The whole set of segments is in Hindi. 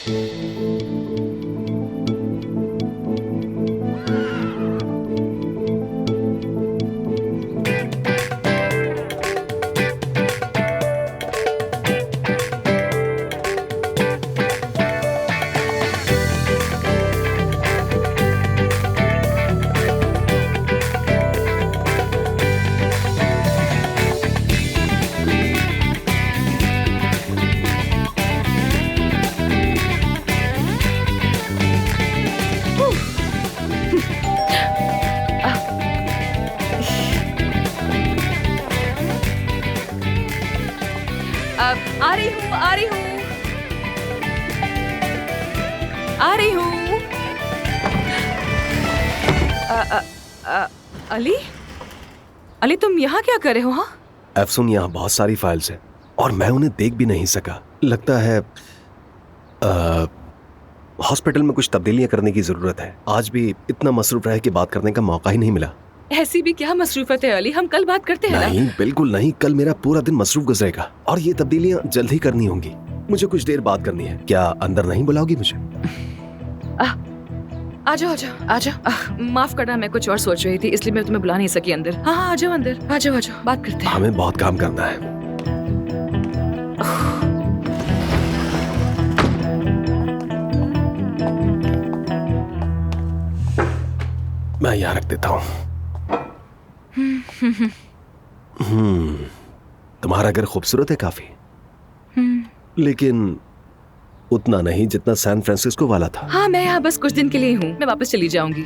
आ रही हूँ, आ रही हूँ, आ रही हूँ। अली, अली तुम यहाँ क्या कर रहे हो? हाँ, एफसून, यहाँ बहुत सारी फाइल्स हैं और मैं उन्हें देख भी नहीं सका। लगता है हॉस्पिटल में कुछ तब्दीलियां करने की जरूरत है। आज भी इतना मसरूफ रहे कि बात करने का मौका ही नहीं मिला। ऐसी भी क्या मसरूफत है अली, हम कल बात करते हैं नहीं, बिल्कुल नहीं। कल मेरा पूरा दिन मसरूफ गुजरेगा और ये तब्दीलियां जल्द ही करनी होंगी। मुझे कुछ देर बात करनी है। क्या अंदर नहीं बुलाओगी मुझे? आ जाओ, आ जाओ, आ जाओ। माफ करना, मैं कुछ और सोच रही थी इसलिए मैं तुम्हें बुला नहीं सकी अंदर। हाँ हाँ, आ जाओ अंदर, आ जाओ, आ जाओ, बात करते हैं। हमें बहुत काम करना है। मैं यहाँ रख देता हूँ। तुम्हारा घर खूबसूरत है काफी, लेकिन उतना नहीं जितना सैन फ्रांसिस्को वाला था। हाँ, मैं यहाँ बस कुछ दिन के लिए हूँ, मैं वापस चली जाऊंगी।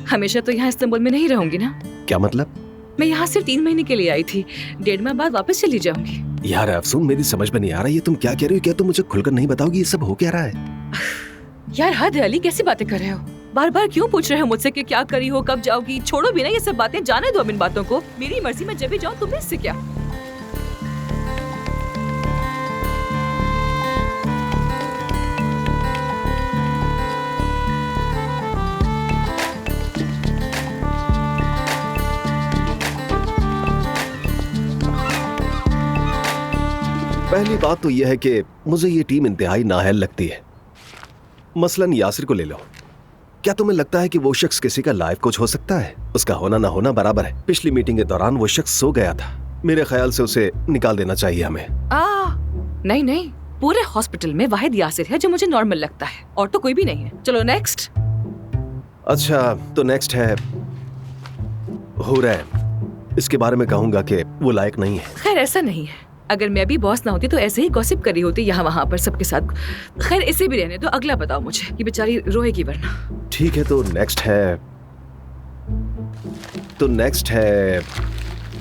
हमेशा तो यहाँ इस्तांबुल में नहीं रहूंगी ना। क्या मतलब? मैं यहाँ सिर्फ 3 महीने के लिए आई थी, 1.5 माह बाद वापस चली जाऊंगी। यार अफसून, मेरी समझ में नहीं आ रहा ये तुम क्या कह रही हो। क्या तुम मुझे खुलकर नहीं बताओगी ये सब हो क्या रहा है? यार हद है अली, कैसी बातें कर रहे हो? बार बार क्यों पूछ रहे हो मुझसे कि क्या करी हो, कब जाओगी? छोड़ो भी ना ये सब बातें, जाने दो अब इन बातों को। मेरी मर्जी में जब भी जाऊँ, तुम्हें इससे क्या? पहली बात तो यह है कि मुझे ये टीम इंतहाई नाअहल लगती है। मसलन यासिर को ले लो। क्या तुम्हें लगता है कि वो शख्स किसी का लाइफ कोच हो सकता है? उसका होना ना होना बराबर है। पिछली मीटिंग के दौरान वो शख्स सो गया था। मेरे ख्याल से उसे निकाल देना चाहिए हमें। नहीं नहीं, पूरे हॉस्पिटल में वाहिद यासिर है जो मुझे नॉर्मल लगता है, और तो कोई भी नहीं है। चलो नेक्स्ट। अच्छा, तो नेक्स्ट है हुरैन। इसके बारे में कहूंगा कि वो लायक नहीं है। खैर ऐसा नहीं है, अगर मैं भी बॉस ना होती तो ऐसे ही गॉसिप करी होती यहाँ वहाँ पर सबके साथ। खैर इसे भी रहने दो, अगला बताओ मुझे, ये बेचारी रोएगी वरना। ठीक है, तो नेक्स्ट है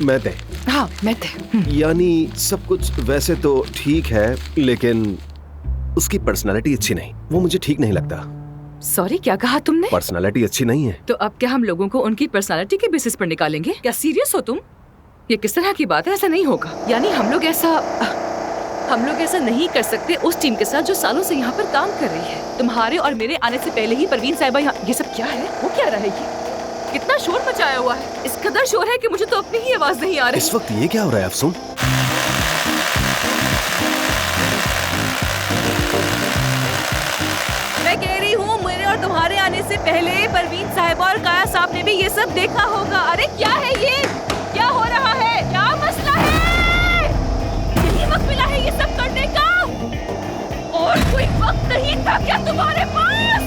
मैते। हाँ मैते। यानी सब कुछ वैसे तो ठीक है, लेकिन उसकी पर्सनालिटी अच्छी नहीं। वो मुझे ठीक नहीं लगता। सॉरी, क्या कहा तुमने? पर्सनालिटी अच्छी नहीं है। तो अब क्या हम लोगों को उनकी पर्सनालिटी के बेसिस पर निकालेंगे? क्या सीरियस हो तुम? ये किस तरह की बात है? ऐसा नहीं होगा। यानी हम लोग ऐसा नहीं कर सकते उस टीम के साथ जो सालों से यहाँ पर काम कर रही है। तुम्हारे और मेरे आने से पहले ही परवीन साहिबा यहाँ। ये सब क्या है? वो क्या रहेगी? कितना शोर मचाया हुआ है। इस कदर शोर है कि मुझे तो अपनी ही आवाज नहीं आ रही। इस वक्त ये क्या हो रहा है अफसून? मैं कह रही हूँ, मेरे और तुम्हारे आने से पहले परवीन साहिबा और काया साहब ने भी ये सब देखा होगा। अरे क्या है ये? क्या हो रहा है? क्या मसला है? यही वक्त मिला है ये सब करने का? और कोई वक्त नहीं था क्या तुम्हारे पास?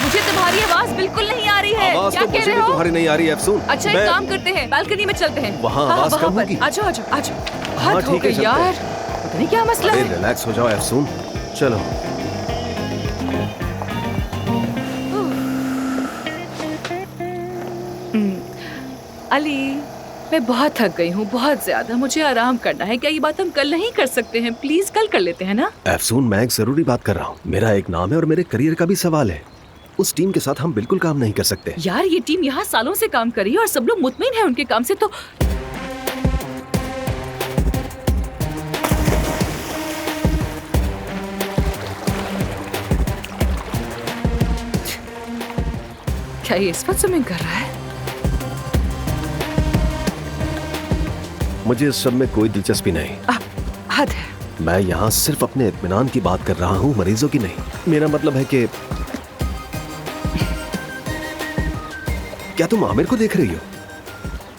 मुझे तुम्हारी आवाज बिल्कुल नहीं आ रही है। आवाज क्या तो कह मुझे रहे भी हो? तुम्हारी नहीं आ रही है अफसून। अच्छा एक काम करते हैं, बालकनी में चलते हैं। वहाँ आवाज कम होगी। आ जाओ, आ जाओ, आ जाओ। हाँ, हद हो ठीक है, गई चलते यार। हैं। पता नहीं क्या मसला है। रिलैक्स हो जाओ अफसून, चलो। अली, मैं बहुत थक गई हूँ, बहुत ज्यादा। मुझे आराम करना है। क्या ये बात हम कल नहीं कर सकते हैं? प्लीज कल कर लेते हैं ना? अफसून, मैं एक जरूरी बात कर रहा हूँ। मेरा एक नाम है और मेरे करियर का भी सवाल है। उस टीम के साथ हम बिल्कुल काम नहीं कर सकते। यार ये टीम यहाँ सालों से काम कर रही है और सब लोग मुतमिन है उनके काम से। तो क्या ये इस वक्त स्विमिंग कर रहा है? मुझे इस सब में कोई दिलचस्पी नहीं। हद है। मैं यहाँ सिर्फ अपने इत्मीनान की बात कर रहा हूँ, मरीजों की नहीं। मेरा मतलब है कि क्या तुम आमिर को देख रही हो?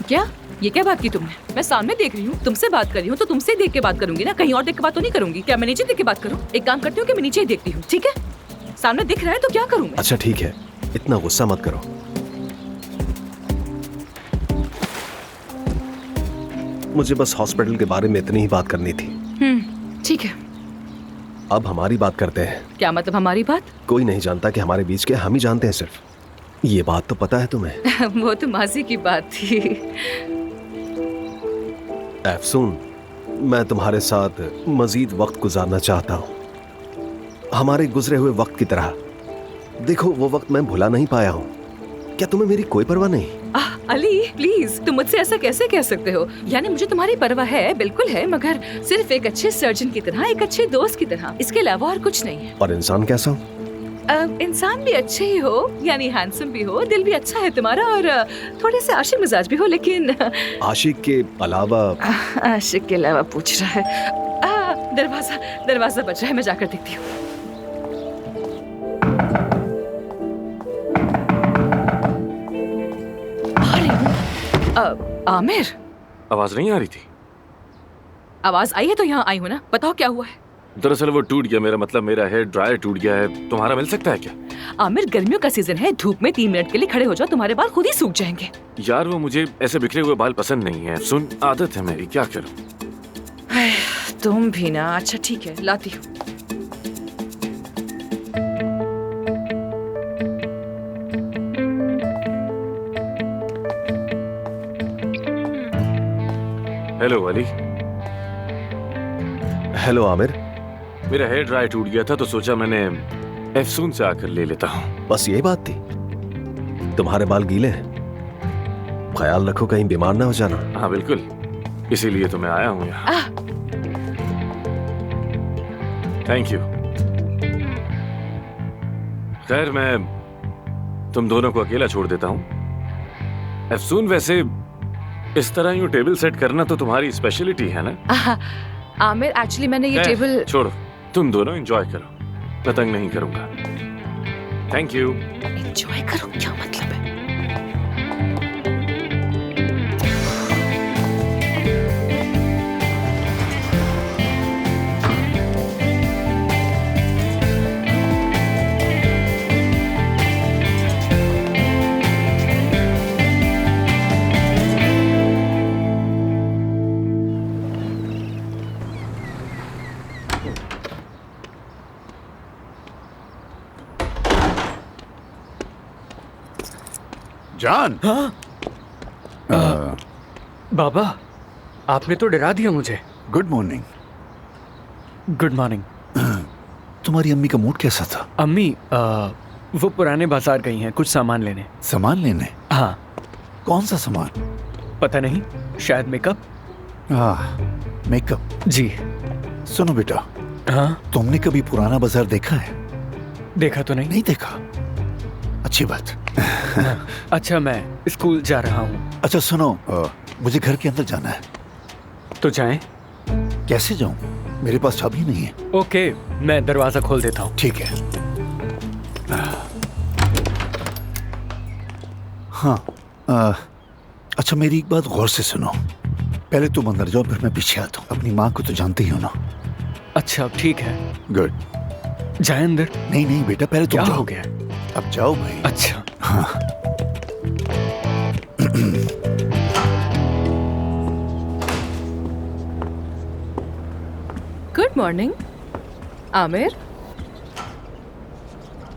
क्या? ये क्या बात की तुमने? मैं सामने देख रही हूँ, तुमसे बात कर रही हूँ, तो तुमसे देख के बात करूंगी ना, कहीं और देख के बात तो नहीं करूंगी। क्या मैं नीचे देख के बात करूँ? एक काम करती हूँ कि मैं नीचे ही देखती हूँ, ठीक है? सामने दिख रहा है तो क्या करूँ मैं? अच्छा ठीक है, इतना गुस्सा मत करो। मुझे बस हॉस्पिटल के बारे में इतनी ही बात करनी थी। ठीक है। अब हमारी बात करते हैं। क्या मतलब हमारी बात? कोई नहीं जानता कि हमारे बीच क्या, हम ही जानते हैं सिर्फ। ये बात तो पता है तुम्हें। वो तो माजी की बात थी। अफसून, मैं तुम्हारे साथ मजीद वक्त गुजारना चाहता हूँ, हमारे गुजरे हुए वक्त की तरह। देखो, वो वक्त मैं भुला नहीं पाया हूँ। क्या तुम्हें मेरी कोई परवाह नहीं? अली प्लीज, तुम मुझसे ऐसा कैसे कह सकते हो? यानी मुझे तुम्हारी परवाह है, बिल्कुल है, मगर सिर्फ एक अच्छे सर्जन की तरह, एक अच्छे दोस्त की तरह, इसके अलावा और कुछ नहीं है। और इंसान कैसा हो? इंसान भी अच्छे ही हो, यानी हैंडसम भी हो, दिल भी अच्छा है तुम्हारा, और थोड़े से आशिक मिजाज भी हो, लेकिन आशिक के अलावा? आशिक के अलावा पूछ रहा है। दरवाजा बज रहा है, मैं जाकर देखती हूँ। आमिर, आवाज नहीं आ रही थी? आवाज आई है तो यहाँ आई हूँ ना। बताओ क्या हुआ है? दरअसल वो टूट गया, मेरा मतलब मेरा हेयर ड्रायर टूट गया है। तुम्हारा मिल सकता है क्या? आमिर, गर्मियों का सीजन है, धूप में 3 मिनट के लिए खड़े हो जाओ, तुम्हारे बाल खुद ही सूख जाएंगे। यार वो मुझे ऐसे बिखरे हुए बाल पसंद नहीं है। सुन, आदत है मेरी, क्या करूं? तुम भी ना। अच्छा ठीक है, लाती हूँ। हेलो अली। हेलो आमिर। मेरा हेयर ड्रायर टूट गया था तो सोचा मैंने एफसून से आकर ले लेता हूँ। बस यही बात थी? तुम्हारे बाल गीले हैं, ख्याल रखो कहीं बीमार ना हो जाना। हाँ बिल्कुल, इसीलिए तो मैं आया हूँ यहाँ। Thank you. खैर, मैं तुम दोनों को अकेला छोड़ देता हूँ। एफसून, वैसे इस तरह यूं टेबल सेट करना तो तुम्हारी स्पेशलिटी है ना? आमिर, एक्चुअली मैंने ये टेबल। छोड़ो, तुम दोनों एंजॉय करो, मैं तंग नहीं करूंगा। Thank you. एंजॉय करो, क्या मतलब है? जान। हाँ? बाबा, आपने तो डरा दिया मुझे। Good morning. Good morning. तुम्हारी अम्मी का मूड कैसा था? अम्मी वो पुराने बाजार गई हैं कुछ सामान लेने। सामान लेने? हाँ। कौन सा सामान? पता नहीं, शायद मेकअप। मेकअप? जी। सुनो बेटा। हाँ? तुमने कभी पुराना बाजार देखा है? देखा तो नहीं। नहीं देखा? अच्छी बात। अच्छा, मैं स्कूल जा रहा हूँ। अच्छा सुनो, मुझे घर के अंदर जाना है। तो जाएं? कैसे जाऊं? मेरे पास चाबी नहीं है। ओके, मैं दरवाजा खोल देता हूँ। ठीक है। हाँ। अच्छा, मेरी एक बात गौर से सुनो। पहले तुम अंदर जाओ, फिर मैं पीछे आता हूँ। अपनी माँ को तो जानते ही हो ना। अच्छा ठीक है। गुड। जाए अंदर? नहीं नहीं बेटा, पहले तुम क्या जाओ। हो गया? अब जाओ भाई। अच्छा। हाँ। Good morning Aamir.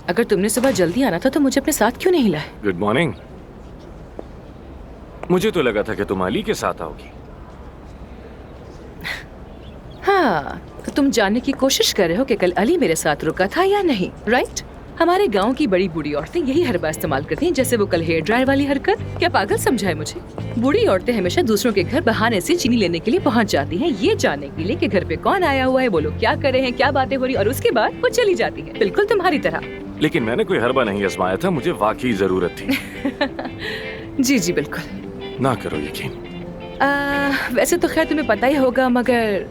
अगर तुमने सुबह जल्दी आना था तो मुझे अपने साथ क्यों नहीं लाए? Good morning. मुझे तो लगा था कि तुम अली के साथ आओगी। हाँ, तो तुम जानने की कोशिश कर रहे हो कि कल अली मेरे साथ रुका था या नहीं, राइट? हमारे गांव की बड़ी बूढ़ी औरतें यही हरबा इस्तेमाल करती हैं, जैसे वो कल हेयर ड्रायर वाली हरकत। क्या पागल समझा है मुझे? बूढ़ी औरतें हमेशा दूसरों के घर बहाने से चीनी लेने के लिए पहुंच जाती हैं, ये जानने के लिए कि घर पे कौन आया हुआ है, वो लोग क्या कर रहे हैं, क्या बातें हो रही, और उसके बाद वो चली जाती है, बिल्कुल तुम्हारी तरह। लेकिन मैंने कोई हरबा नहीं आजमाया था, मुझे वाकई जरूरत थी। जी जी बिल्कुल। ना करो यकीन। वैसे तो खैर तुम्हें पता ही होगा, मगर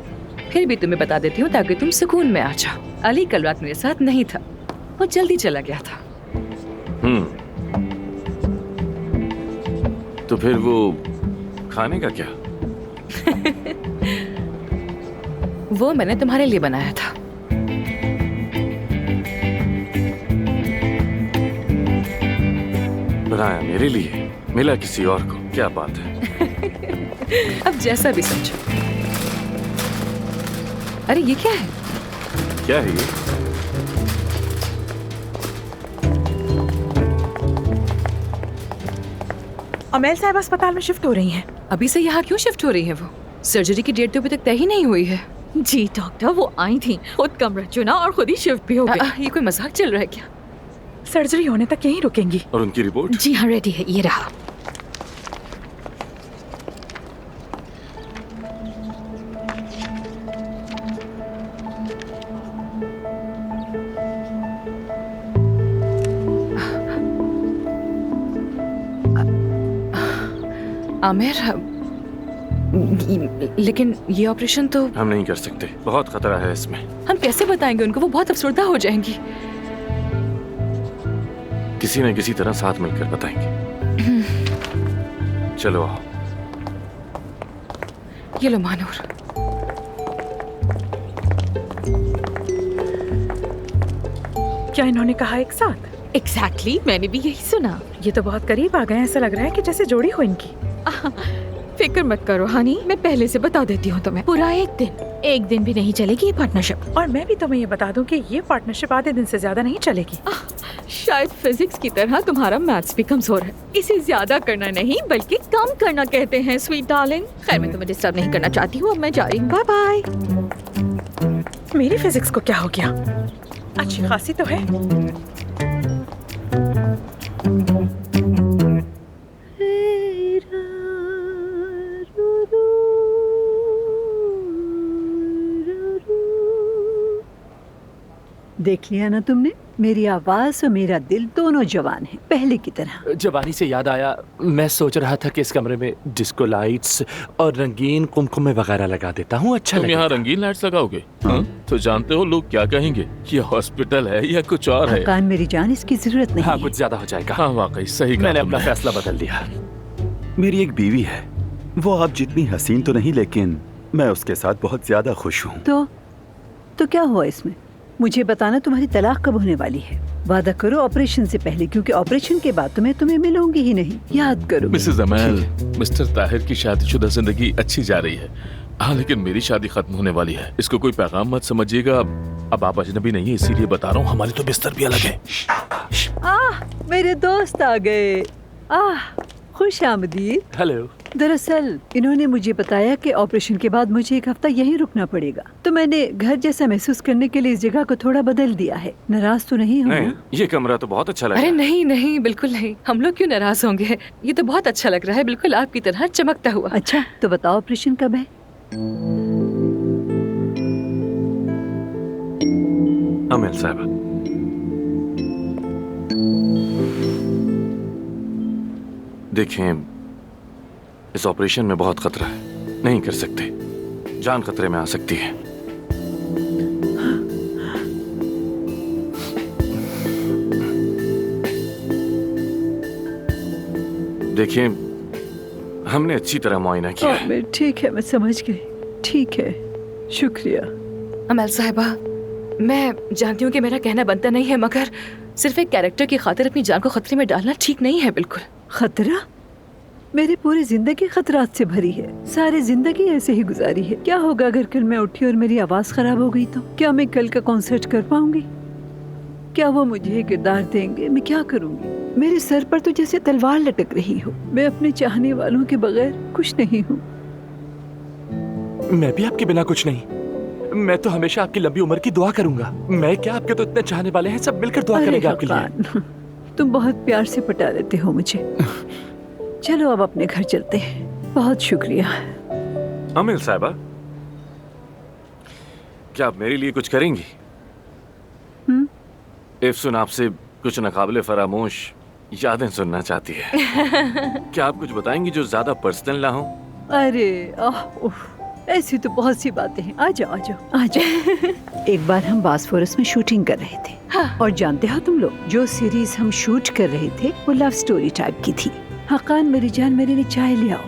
फिर भी तुम्हें बता देती हूँ ताकि तुम सुकून में आ जाओ। अली कल रात मेरे साथ नहीं था, वो जल्दी चला गया था। तो फिर वो खाने का क्या? वो मैंने तुम्हारे लिए बनाया था। बनाया मेरे लिए, मिला किसी और को? क्या बात है। अब जैसा भी समझो। अरे ये क्या है? क्या है ये? अमेल साहब अस्पताल में शिफ्ट हो रही हैं। अभी से यहाँ क्यों शिफ्ट हो रही है वो? सर्जरी की डेट तो अभी तक तय ही नहीं हुई है। जी डॉक्टर, वो आई थी, खुद कमरा चुना और खुद ही शिफ्ट भी हो गई। ये कोई मजाक चल रहा है क्या? सर्जरी होने तक यहीं रुकेंगी। और उनकी रिपोर्ट? जी हाँ, रेडी है, ये रहा। आमिर, लेकिन ये ऑपरेशन तो हम नहीं कर सकते, बहुत खतरा है इसमें। हम कैसे बताएंगे उनको? वो बहुत अफसरदा हो जाएंगी। किसी न किसी तरह साथ मिलकर बताएंगे। चलो आओ। ये लो मानूर। क्या इन्होंने कहा एक साथ? एग्जैक्टली, मैंने भी यही सुना। ये तो बहुत करीब आ गए हैं, ऐसा लग रहा है कि जैसे जोड़ी हो इनकी। फिक्र मत करो हनी, मैं पहले से बता देती हूँ तुम्हें। पूरा एक दिन भी नहीं चलेगी ये पार्टनरशिप। और मैं भी तुम्हें ये बता दूं कि ये पार्टनरशिप आधे दिन से ज्यादा नहीं चलेगी। शायद फिजिक्स की तरह तुम्हारा मैथ्स भी कमजोर है। इसे ज्यादा करना नहीं बल्कि कम करना कहते हैं स्वीट डार्लिंग। खैर, मैं तुम्हें डिस्टर्ब नहीं करना चाहती हूँ, अब मैं जा रही हूँ। Bye bye. मेरी फिजिक्स को क्या हो गया? अच्छी खासी तो है। देख लिया ना तुमने, मेरी आवाज और मेरा दिल दोनों जवान हैं, पहले की तरह। जवानी से याद आया, मैं सोच रहा था कि इस कमरे में डिस्को लाइट्स और रंगीन कुमकुमे वगैरह लगा देता हूँ। अच्छा तुम यहाँ लगेगा। रंगीन लाइट्स लगाओगे? हाँ? तो जानते हो लोग क्या कहेंगे? ये हॉस्पिटल है या कुछ और है? कान मेरी जान, इसकी जरूरत नहीं हाँ, है। कुछ ज्यादा हो जाएगा। हाँ वाकई सही कहा मैंने तुमने। अपना फैसला बदल दिया। मेरी एक बीवी है, वो आप जितनी हसीन तो नहीं, लेकिन मैं उसके साथ बहुत ज्यादा खुश हूँ। तो क्या हुआ इसमें? मुझे बताना, तुम्हारी तलाक कब होने वाली है? वादा करो ऑपरेशन से पहले, क्योंकि ऑपरेशन के बाद तो मैं तुम्हें मिलूंगी ही नहीं। याद करो। मिसेस अमेल, मिस्टर ताहिर की शादीशुदा जिंदगी अच्छी जा रही है। हाँ, लेकिन मेरी शादी खत्म होने वाली है। इसको कोई पैगाम मत समझिएगा। अब आप अजनबी नहीं है, इसीलिए बता रहा हूँ। हमारे तो बिस्तर भी अलग है। मेरे दोस्त आ गए। खुश आमदीद। हेलो। दरअसल इन्होंने मुझे बताया कि ऑपरेशन के बाद मुझे एक हफ्ता यहीं रुकना पड़ेगा, तो मैंने घर जैसा महसूस करने के लिए इस जगह को थोड़ा बदल दिया है। नाराज तो नहीं हो? नहीं, ये कमरा तो बहुत अच्छा लगा। अरे नहीं नहीं, बिल्कुल नहीं। हम लोग क्यों नाराज होंगे? ये तो बहुत अच्छा लग रहा है, बिल्कुल आपकी तरह चमकता हुआ। अच्छा, तो बताओ ऑपरेशन कब है? अमेल साहब, देखें, इस ऑपरेशन में बहुत खतरा है, नहीं कर सकते। जान खतरे में आ सकती है। देखिए, हमने अच्छी तरह मुआयना किया है। ठीक है, मैं समझ गई। ठीक है, शुक्रिया। अमेल साहिबा, मैं जानती हूँ कि मेरा कहना बनता नहीं है, मगर सिर्फ एक कैरेक्टर की खातिर अपनी जान को खतरे में डालना ठीक नहीं है। बिल्कुल। खतरा? मेरी पूरी जिंदगी खतरात से भरी है। सारी जिंदगी ऐसे ही गुजारी है। क्या होगा अगर कल मैं उठी और मेरी आवाज खराब हो गई तो? क्या मैं कल का कॉन्सर्ट कर पाऊंगी? क्या वो मुझे किरदार देंगे? मैं क्या करूंगी? मेरे सर पर तो जैसे तलवार लटक रही हो। मैं अपने चाहने वालों के बगैर कुछ नहीं हूँ। मैं भी आपके बिना कुछ नहीं। मैं तो हमेशा आपकी लंबी उम्र की दुआ करूंगा। मैं क्या, आपके तो इतने चाहने वाले हैं, सब मिलकर दुआ करेंगे आपके लिए। तुम बहुत प्यार से पटा लेते हो मुझे। चलो अब अपने घर चलते हैं। बहुत शुक्रिया। अमेल साहबा, क्या आप मेरे लिए कुछ करेंगी? इफ्सून आपसे कुछ नाकाबिले फरामोश यादें सुनना चाहती है। क्या आप कुछ बताएंगी जो ज्यादा पर्सनल ना हो? अरे ऐसी तो बहुत सी बातें हैं। आ जाओ आ जाओ आ जाओ। एक बार हम बासफोरस में शूटिंग कर रहे थे। हाँ। और जानते हो तुम लोग, जो सीरीज हम शूट कर रहे थे वो लव स्टोरी टाइप की थी। हकान मेरी जान, मेरे लिए चाय ले आओ।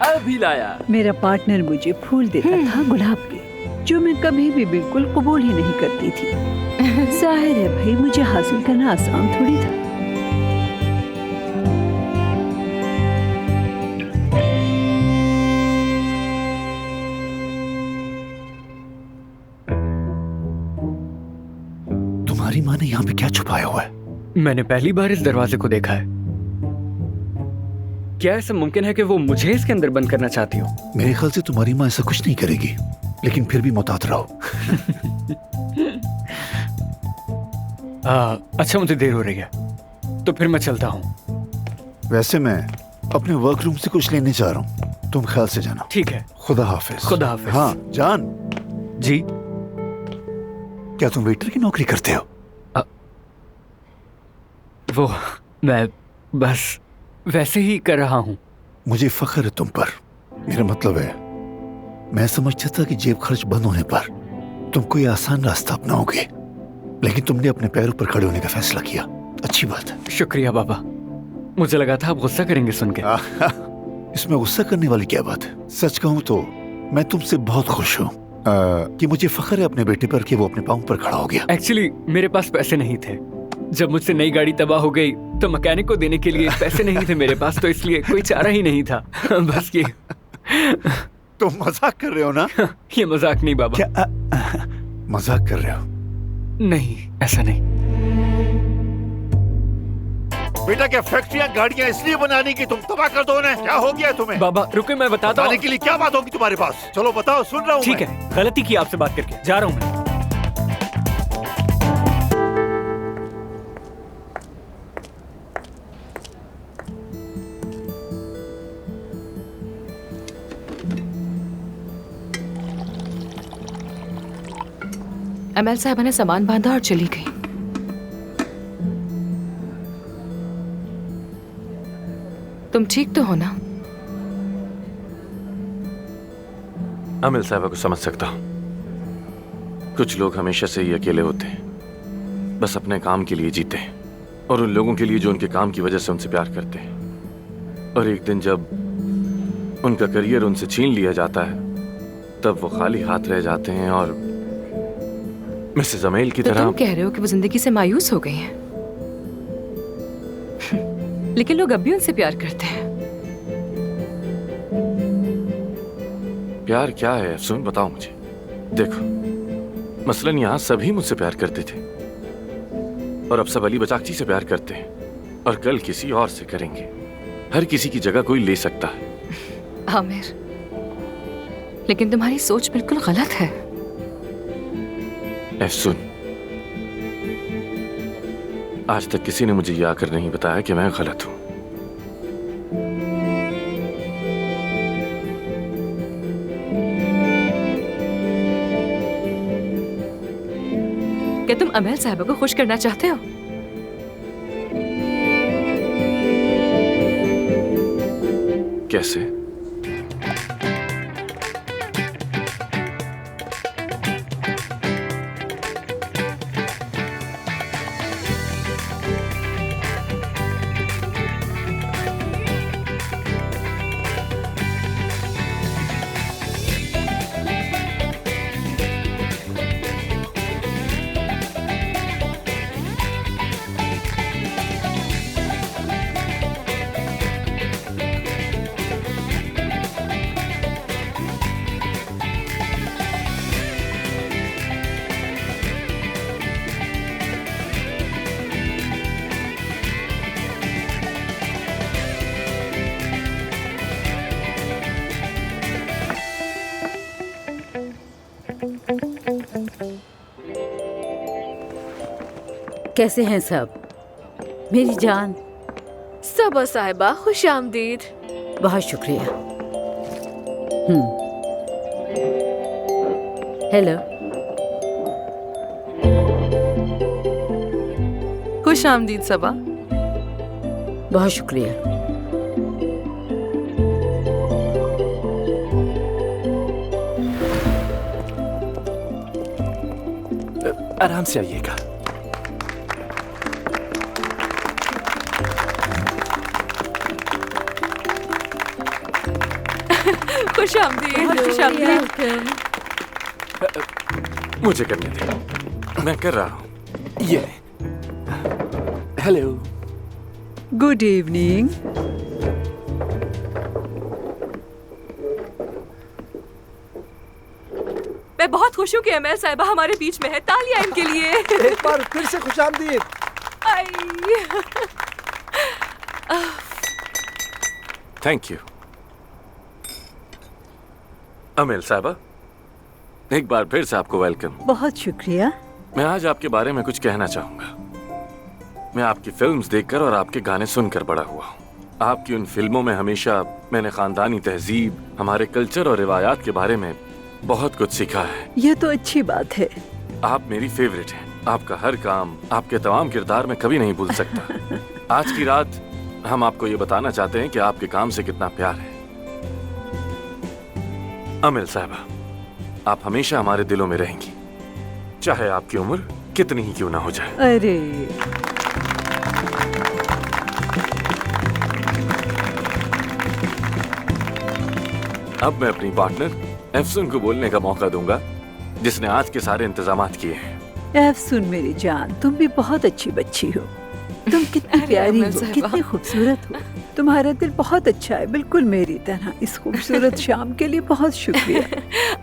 अभी लाया। मेरा पार्टनर मुझे फूल देता था गुलाब के, जो मैं कभी भी बिल्कुल कबूल ही नहीं करती थी। जाहिर है भाई, मुझे हासिल करना आसान थोड़ी था। तुम्हारी माँ ने यहाँ पे क्या छुपाया हुआ है? मैंने पहली बार इस दरवाजे को देखा है। क्या ऐसा मुमकिन है कि वो मुझे इसके अंदर बंद करना चाहती हो? मेरे ख्याल से तुम्हारी माँ ऐसा कुछ नहीं करेगी, लेकिन फिर भी मुहतात रहो। अच्छा, मुझे देर हो रही है, तो फिर मैं चलता हूँ। वैसे मैं अपने वर्क रूम से कुछ लेने जा रहा हूँ, तुम ख्याल से जाना। ठीक है। खुदा हाफिज। खुदा हाफिज। हाँ जान जी। क्या तुम वेटर की नौकरी करते हो? वो मैं बस वैसे ही कर रहा हूँ। मुझे फख्र है तुम पर। मेरा मतलब है, मैं समझता था कि जेब खर्च बंद होने पर तुम कोई आसान रास्ता अपनाओगे, लेकिन तुमने अपने पैरों पर खड़े होने का फैसला किया। अच्छी बात है। शुक्रिया बाबा। मुझे लगा था आप गुस्सा करेंगे सुन के। इसमें गुस्सा करने वाली क्या बात है? सच कहूँ तो मैं तुमसे बहुत खुश हूँ कि मुझे फख्र है अपने बेटे पर कि वो अपने पाँव पर खड़ा हो गया। एक्चुअली मेरे पास पैसे नहीं थे। जब मुझसे नई गाड़ी तबाह हो गई तो मैकेनिक को देने के लिए पैसे नहीं थे मेरे पास, तो इसलिए कोई चारा ही नहीं था। बस ये। तुम मजाक कर रहे हो ना? ये मजाक नहीं बाबा। क्या मजाक कर रहे हो? नहीं, ऐसा नहीं। बेटा, क्या फैक्ट्रियां गाड़ियां इसलिए बनाने की तुम तबाह कर दो ना? क्या हो गया तुम्हें? बाबा रुके, मैं बताता हूँ। बताने के लिए क्या बात होगी तुम्हारे पास? चलो बताओ, सुन रहा हूँ। ठीक है, गलती की आपसे बात करके, जा रहा हूँ मैं। अमल साहबा ने सामान बांधा और चली गई। तुम ठीक तो हो ना? अमिल साहबा को समझ सकता हूं। कुछ लोग हमेशा से ही अकेले होते हैं, बस अपने काम के लिए जीते हैं और उन लोगों के लिए जो उनके काम की वजह से उनसे प्यार करते हैं। और एक दिन जब उनका करियर उनसे छीन लिया जाता है, तब वो खाली हाथ रह जाते हैं और मिसेस अमेल की तो तरह। तुम कह रहे हो कि वो जिंदगी से मायूस हो गई हैं? लेकिन लोग अब भी उनसे प्यार करते हैं। प्यार क्या है अफसून, बताओ मुझे। देखो, मसलन यहाँ सभी मुझसे प्यार करते थे और अब सब अली बचाकची से प्यार करते हैं और कल किसी और से करेंगे। हर किसी की जगह कोई ले सकता है। आमिर, लेकिन तुम्हारी सोच बिल्कुल गलत है। अफसून, आज तक किसी ने मुझे ये आकर नहीं बताया कि मैं गलत हूं। क्या तुम अमल साहबा को खुश करना चाहते हो? कैसे? कैसे हैं सब? मेरी जान। सबा साहिबा, खुश आमदीद। बहुत शुक्रिया। हेलो। खुश आमदीद सबा। बहुत शुक्रिया। आराम से आइएगा। खुशामदीद, खुशामदीद। मुझे करने दे, मैं कर रहा हूँ। ये हेलो, गुड इवनिंग। मैं बहुत खुश हूँ कि अमल साहिबा हमारे बीच में है। तालियां इनके लिए। एक बार फिर से खुशामदीद। Thank you. अमेल साहिबा, एक बार फिर से आपको वेलकम। बहुत शुक्रिया। मैं आज आपके बारे में कुछ कहना चाहूंगा। मैं आपकी फिल्म्स देखकर और आपके गाने सुनकर बड़ा हुआ हूँ। आपकी उन फिल्मों में हमेशा मैंने खानदानी तहजीब, हमारे कल्चर और रिवायात के बारे में बहुत कुछ सीखा है। ये तो अच्छी बात है। आप मेरी फेवरेट हैं। आपका हर काम, आपके तमाम किरदार मैं कभी नहीं भूल सकता। आज की रात हम आपको ये बताना चाहते हैं कि आपके काम से कितना प्यार है। अमेल साहिबा, आप हमेशा हमारे दिलों में रहेंगी, चाहे आपकी उम्र कितनी ही क्यों ना हो जाए। अरे अब मैं अपनी पार्टनर एफसुन को बोलने का मौका दूंगा, जिसने आज के सारे इंतजामात किए हैं। एफसुन मेरी जान, तुम भी बहुत अच्छी बच्ची हो। तुम कितनी प्यारी हो, कितनी खूबसूरत हो। तुम्हारा दिल बहुत अच्छा है, बिल्कुल मेरी तरह। इस खूबसूरत शाम के लिए बहुत शुक्रिया।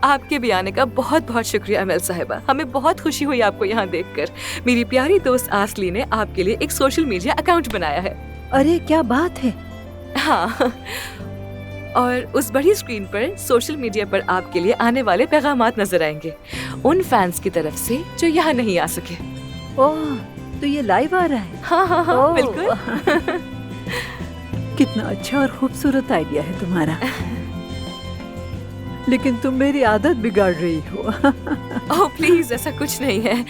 आपके भी आने का बहुत बहुत शुक्रिया अमल साहिबा। हमें बहुत खुशी हुई आपको यहाँ देखकर। मेरी प्यारी दोस्त आसली ने आपके लिए एक सोशल मीडिया अकाउंट बनाया है। अरे क्या बात है। हाँ, और उस बड़ी स्क्रीन पर सोशल मीडिया पर आपके लिए आने वाले पैगामात नजर आएंगे, उन फैंस की तरफ से जो यहाँ नहीं आ सके। ओह, तो ये लाइव आ रहा है? हाँ हाँ हाँ, बिल्कुल। कितना अच्छा और खूबसूरत आइडिया है तुम्हारा। लेकिन तुम मेरी आदत बिगाड़ रही हो। ओह प्लीज, ऐसा कुछ नहीं है।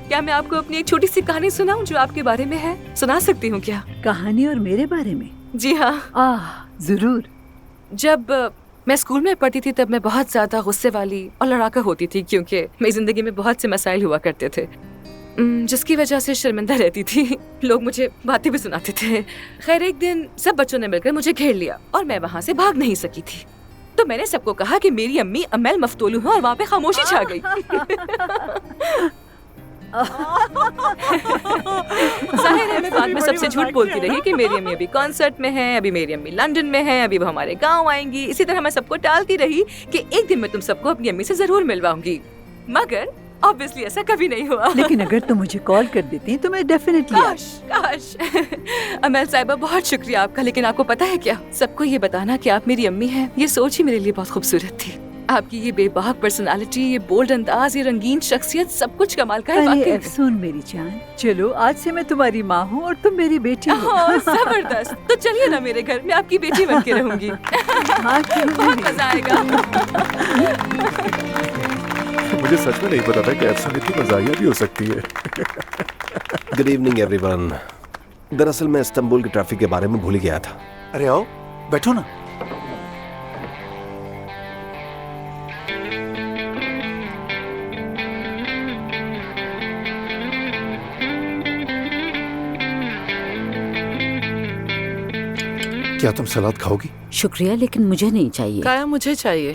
क्या मैं आपको अपनी एक छोटी सी कहानी सुनाऊं जो आपके बारे में है? सुना सकती हूँ क्या? कहानी और मेरे बारे में? जी हाँ। जरूर। जब मैं स्कूल में पढ़ती थी तब मैं बहुत ज्यादा गुस्से वाली और लड़ाका होती थी, क्योंकि मेरी जिंदगी में बहुत से मसाइल हुआ करते थे, जिसकी वजह से शर्मिंदा रहती थी। लोग मुझे बातें भी सुनाते थे। खैर, एक दिन सब बच्चों ने मिलकर मुझे घेर लिया और मैं वहाँ से भाग नहीं सकी थी। तो मैंने सबको कहा कि मेरी अम्मी अमेल मफ्तूलू है और वहाँ पे खामोशी छा गई। जाहिर है मैं बाद में सबसे झूठ बोलती रही कि मेरी अम्मी अभी कॉन्सर्ट में है, अभी मेरी अम्मी लंदन में है, अभी वो हमारे गांव आएंगी। इसी तरह मैं सबको टालती रही कि एक दिन मैं तुम सबको अपनी अम्मी से जरूर मिलवाऊंगी, मगर ऑब्वियसली ऐसा कभी नहीं हुआ। लेकिन अगर तुम मुझे कॉल कर देती तो मैं डेफिनेटली। काश। अमेल साहिबा, बहुत शुक्रिया आपका। लेकिन आपको पता है क्या, सबको ये बताना कि आप मेरी अम्मी हैं, ये सोच ही मेरे लिए बहुत खूबसूरत थी। आपकी ये बेबाक पर्सनालिटी, ये बोल्ड अंदाज, ये रंगीन शख्सियत, सब कुछ कमाल का है। अरे सुन मेरी जान, चलो आज से मैं तुम्हारी माँ हूँ और तुम मेरी बेटी हो। जबरदस्त। तो चलिए ना मेरे घर, मैं आपकी बेटी बन के रहूंगी। बहुत मजा आएगा। मुझे सच में नहीं पता था कि एफसन इतनी मजाहिया भी हो सकती है। Good evening everyone. दरअसल मैं इस्तांबुल के ट्रैफिक के बारे में भूल गया था। अरे आओ, बैठो ना। क्या तुम सलाद खाओगी? शुक्रिया, लेकिन मुझे नहीं चाहिए। काया मुझे चाहिए।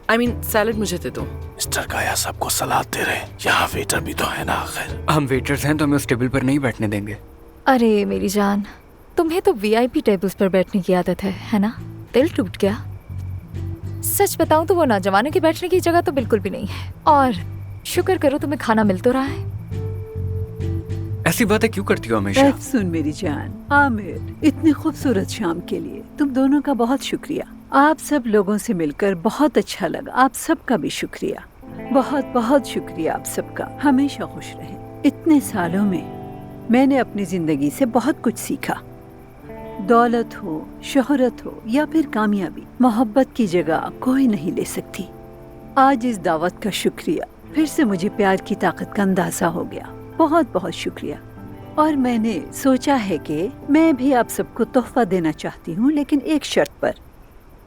I mean, सैलेड मुझे दे दो। मिस्टर काया सबको सलाद दे रहे हैं। यहाँ वेटर भी तो है ना आखिर। हम वेटर्स हैं तो हमें उस टेबल पर नहीं बैठने देंगे। अरे मेरी जान, तुम्हें तो वीआईपी टेबल्स पर बैठने की आदत है ना? दिल टूट गया। सच बताऊं तो वो नौजवानों के बैठने की जगह तो बिल्कुल भी नहीं है। और शुक्र करो तुम्हें खाना मिल तो रहा है। ऐसी बातें क्यों करती हो हमेशा? सुन मेरी जान, आमिर, इतनी खूबसूरत शाम के लिए तुम दोनों का बहुत शुक्रिया। आप सब लोगों से मिलकर बहुत अच्छा लगा। आप सबका भी शुक्रिया, बहुत बहुत शुक्रिया आप सबका। हमेशा खुश रहें। इतने सालों में मैंने अपनी जिंदगी से बहुत कुछ सीखा। दौलत हो, शोहरत हो या फिर कामयाबी, मोहब्बत की जगह कोई नहीं ले सकती। आज इस दावत का शुक्रिया। फिर से मुझे प्यार की ताकत का अंदाजा हो गया। बहुत बहुत शुक्रिया। और मैंने सोचा है कि मैं भी आप सबको तोहफा देना चाहती हूँ, लेकिन एक शर्त पर।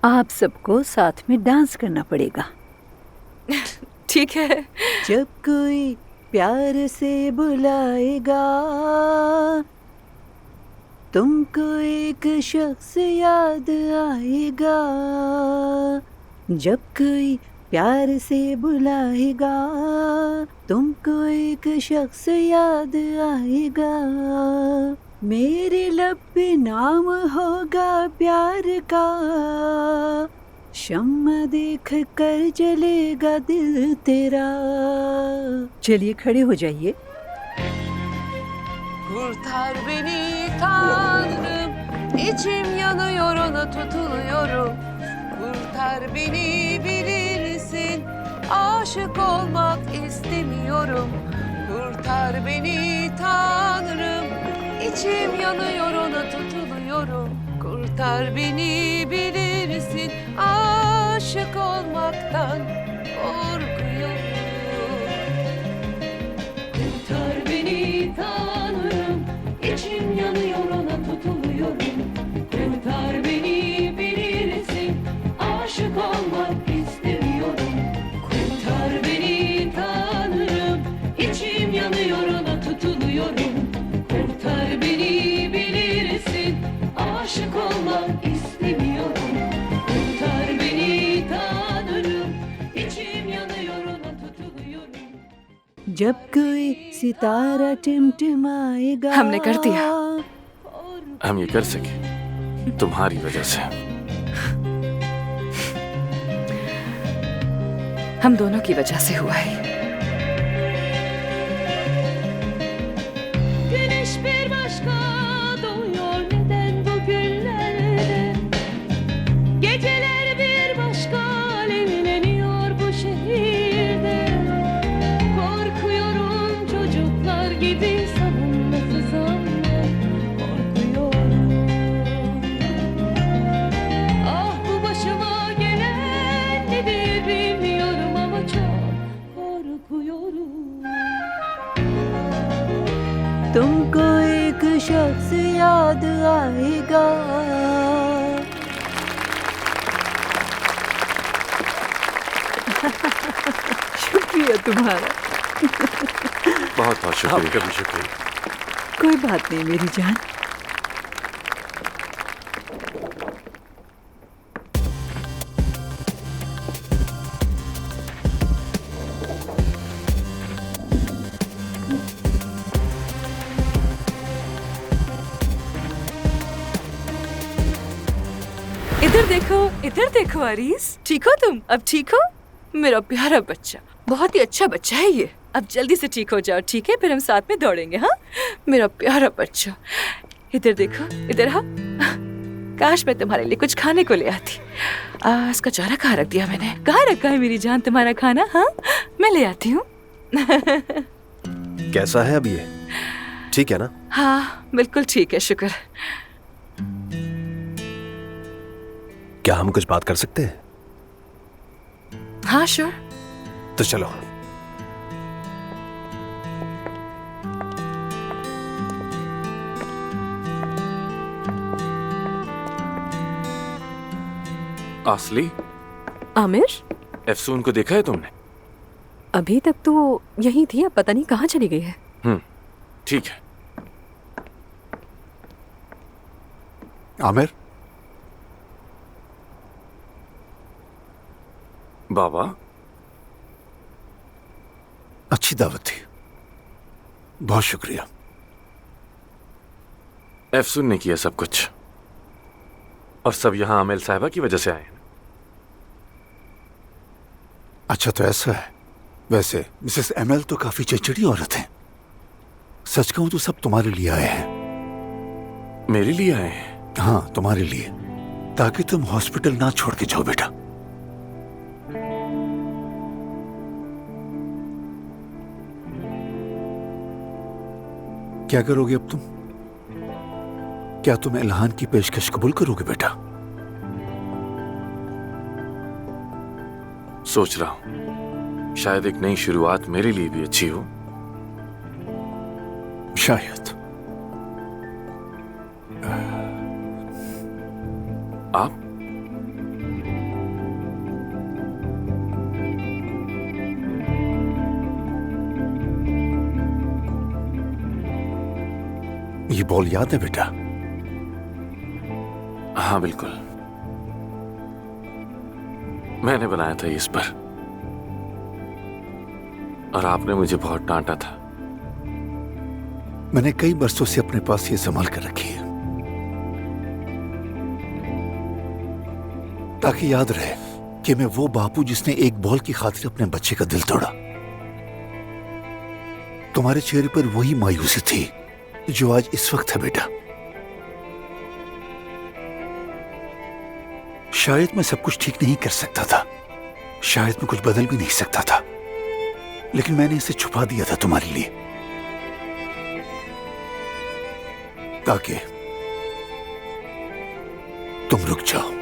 आप सबको साथ में डांस करना पड़ेगा। ठीक है। जब कोई प्यार से बुलाएगा तुमको एक शख्स याद आएगा। जब कोई प्यार से बुलाएगा तुमको एक शख्स याद आएगा। मेरे लब पे नाम होगा प्यार का, शम्मा देख कर जलेगा दिल तेरा। चलिए खड़े हो जाइए। Kurtar beni Tanrım, içim yanıyor ona tutuluyorum. Kurtar beni bilirsin, aşık olmak istemiyorum. Kurtar beni Tanrım, içim yanıyor ona tutuluyorum. Kurtar beni bilirsin, aşık olmaktan korkuyorum. Kurtar beni Tanrım, içim yanıyor ona tutuluyorum. Kurtar beni bilirsin, aşık olmak istemiyorum. Kurtar beni Tanrım, içim yanıyor ona tutuluyorum. Kurtar beni bilirsin, aşık olmak istemiyorum. Kurtar beni Tanrım, içim yanıyor ona tutuluyorum. जब कोई सितारा टिमटिमाएगा। हमने कर दिया। हम ये कर सके तुम्हारी वजह से। हम दोनों की वजह से हुआ है। Güneş bir başka doğuyor neden bugünlerde? Geceler bir başka alevleniyor bu şehirde. Korkuyorum çocuklar gibi savunmasız anne. Korkuyorum. Ah bu başıma gelen nedir bilmiyorum ama çok korkuyorum. तुमको एक शख्स याद आएगा। शुक्रिया तुम्हारा। बहुत बहुत शुक्रिया। कभी शुक्रिया। कोई बात नहीं मेरी जान। इधर देखो आरीस। ठीक हो तुम? अब ठीक हो? मेरा प्यारा बच्चा, बहुत ही अच्छा बच्चा है ये। अब जल्दी से ठीक हो जाओ, ठीक है? फिर हम साथ में दौड़ेंगे। हाँ मेरा प्यारा बच्चा, इधर देखो, इधर हाँ। काश मैं तुम्हारे लिए कुछ खाने को ले आती। इसका चारा कहाँ रख दिया मैंने? कहाँ रखा है मेरी जान तुम्हारा खाना? हाँ मैं ले आती हूँ। कैसा है अब ये? ठीक है ना? हाँ बिल्कुल ठीक है, शुक्र। क्या हम कुछ बात कर सकते हैं? हाँ श्योर। तो चलो। आसली, आमिर, एफसून को देखा है तुमने? अभी तक तो यही थी, अब पता नहीं कहाँ चली गई है। ठीक है। आमिर, बाबा, अच्छी दावत थी, बहुत शुक्रिया। एफसून ने किया सब कुछ, और सब यहाँ आमिल साहिबा की वजह से आए हैं। अच्छा तो ऐसा है। वैसे मिसेस एमएल तो काफी चिड़चिड़ी औरत हैं। सच कहूं तो सब तुम्हारे लिए आए हैं। मेरे लिए आए हैं? हाँ तुम्हारे लिए, ताकि तुम हॉस्पिटल ना छोड़ के जाओ बेटा। क्या करोगे अब तुम? क्या तुम इल्हान की पेशकश कबूल करोगे बेटा? सोच रहा हूं, शायद एक नई शुरुआत मेरे लिए भी अच्छी हो। शायद। आप? बॉल याद है बेटा? हाँ बिल्कुल, मैंने बनाया था इस पर, और आपने मुझे बहुत डांटा था। मैंने कई बरसों से अपने पास ये संभाल कर रखी है, ताकि याद रहे कि मैं वो बापू जिसने एक बॉल की खातिर अपने बच्चे का दिल तोड़ा। तुम्हारे चेहरे पर वही मायूसी थी जो आज इस वक्त है बेटा। शायद मैं सब कुछ ठीक नहीं कर सकता था, शायद मैं कुछ बदल भी नहीं सकता था, लेकिन मैंने इसे छुपा दिया था तुम्हारे लिए, ताकि तुम रुक जाओ।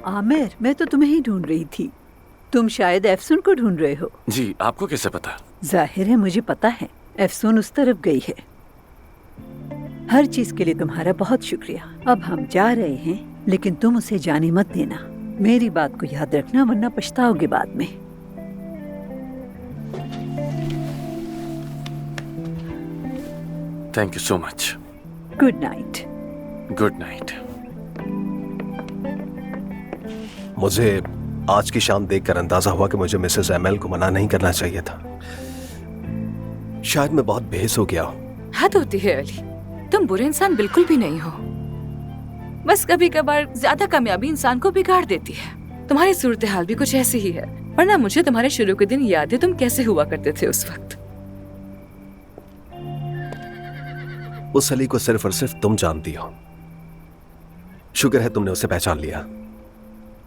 आमिर, मैं तो तुम्हें ही ढूंढ रही थी। तुम शायद एफसून को ढूंढ रहे हो। जी, आपको कैसे पता? जाहिर है मुझे पता है, एफसून उस तरफ गई है। हर चीज के लिए तुम्हारा बहुत शुक्रिया। अब हम जा रहे हैं, लेकिन तुम उसे जाने मत देना। मेरी बात को याद रखना, वरना पछताओगे बाद में। Thank you so much. Good night. Good night. मुझे आज की शाम देखकर अंदाजा हुआ कि मुझे मिसेस एमएल को मना नहीं करना चाहिए था। शायद मैं बहुत बेहस हो गया हूँ। हद होती है अली, तुम बुरे इंसान बिल्कुल भी नहीं हो। बस कभी कभार ज्यादा कामयाबी इंसान को बिगाड़ देती है। तुम्हारी सूरत हाल भी कुछ ऐसी ही है, वरना मुझे तुम्हारे शुरू के दिन याद है तुम कैसे हुआ करते थे उस वक्त। उस अली को सिर्फ और सिर्फ तुम जानती हो। शुक्र है तुमने उसे पहचान लिया।